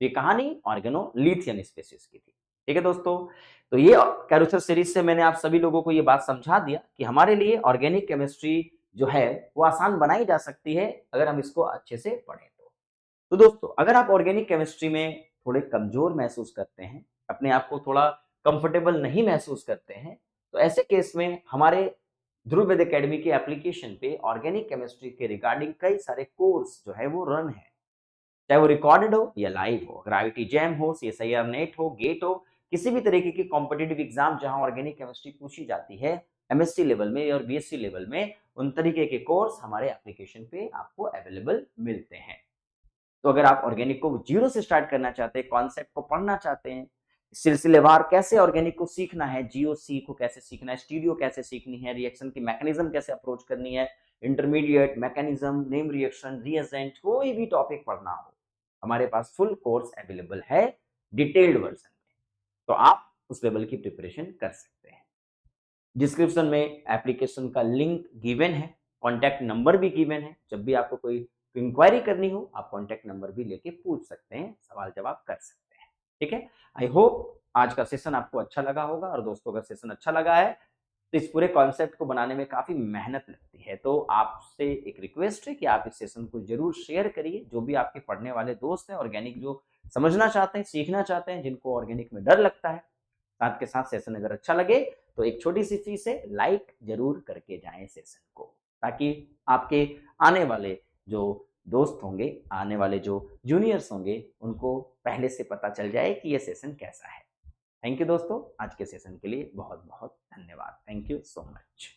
ये कहानी ऑर्गेनोलिथियम स्पेसीज की थी। ठीक है दोस्तों, तो ये कैरोथर सीरीज से मैंने आप सभी लोगों को ये बात समझा दिया कि हमारे लिए ऑर्गेनिक केमिस्ट्री जो है वो आसान बनाई जा सकती है अगर हम इसको अच्छे से पढ़ें तो दोस्तों, अगर आप ऑर्गेनिक केमिस्ट्री में थोड़े कमजोर महसूस करते हैं, अपने आप को थोड़ा कंफर्टेबल नहीं महसूस करते हैं, तो ऐसे केस में हमारे ध्रुव वेद एकेडमी के एप्लीकेशन पे ऑर्गेनिक केमिस्ट्री के रिगार्डिंग कई सारे कोर्स जो है वो रन है, चाहे वो रिकॉर्डेड हो या लाइव हो, अगर IIT जैम हो, CSIR नेट हो, गेट हो, किसी भी तरीके की कॉम्पिटिटिव एग्जाम जहां ऑर्गेनिक केमिस्ट्री पूछी जाती है MSc लेवल में और BSc लेवल में, उन तरीके के कोर्स हमारे एप्लीकेशन पे आपको अवेलेबल मिलते हैं। तो अगर आप ऑर्गेनिक को जीरो से स्टार्ट करना चाहते हैं, कॉन्सेप्ट को पढ़ना चाहते हैं, सिलसिलेवार कैसे ऑर्गेनिक को सीखना है, GOC को कैसे सीखना है, स्टीरियो कैसे सीखनी है, रिएक्शन की मैकेनिज्म कैसे अप्रोच करनी है, intermediate mechanism, name reaction, reagent, कोई भी टॉपिक पढ़ना हो, हमारे पास फुल कोर्स अवेलेबल है डिटेल्ड वर्जन में, तो आप उस लेवल की प्रिपरेशन कर सकते हैं। डिस्क्रिप्शन में एप्लीकेशन का लिंक गिवन है, कॉन्टैक्ट नंबर भी गिवन है, जब भी आपको कोई इंक्वायरी करनी हो आप कॉन्टैक्ट नंबर भी लेके पूछ सकते हैं, सवाल जवाब कर सकते हैं। ठीक है, आई होप आज का सेशन आपको अच्छा लगा होगा, और दोस्तों अगर सेशन अच्छा लगा है तो इस पूरे कॉन्सेप्ट को बनाने में काफी मेहनत लगती है, तो आपसे एक रिक्वेस्ट है कि आप इस सेशन को जरूर शेयर करिए, जो भी आपके पढ़ने वाले दोस्त हैं, ऑर्गेनिक जो समझना चाहते हैं, सीखना चाहते हैं, जिनको ऑर्गेनिक में डर लगता है, साथ के साथ सेशन अगर अच्छा लगे तो एक छोटी सी चीज है, लाइक जरूर करके जाएं सेशन को, ताकि आपके आने वाले जो दोस्त होंगे, आने वाले जो जूनियर्स होंगे, उनको पहले से पता चल जाए कि ये सेशन कैसा है। थैंक यू दोस्तों, आज के सेशन के लिए बहुत बहुत धन्यवाद। Thank you so much.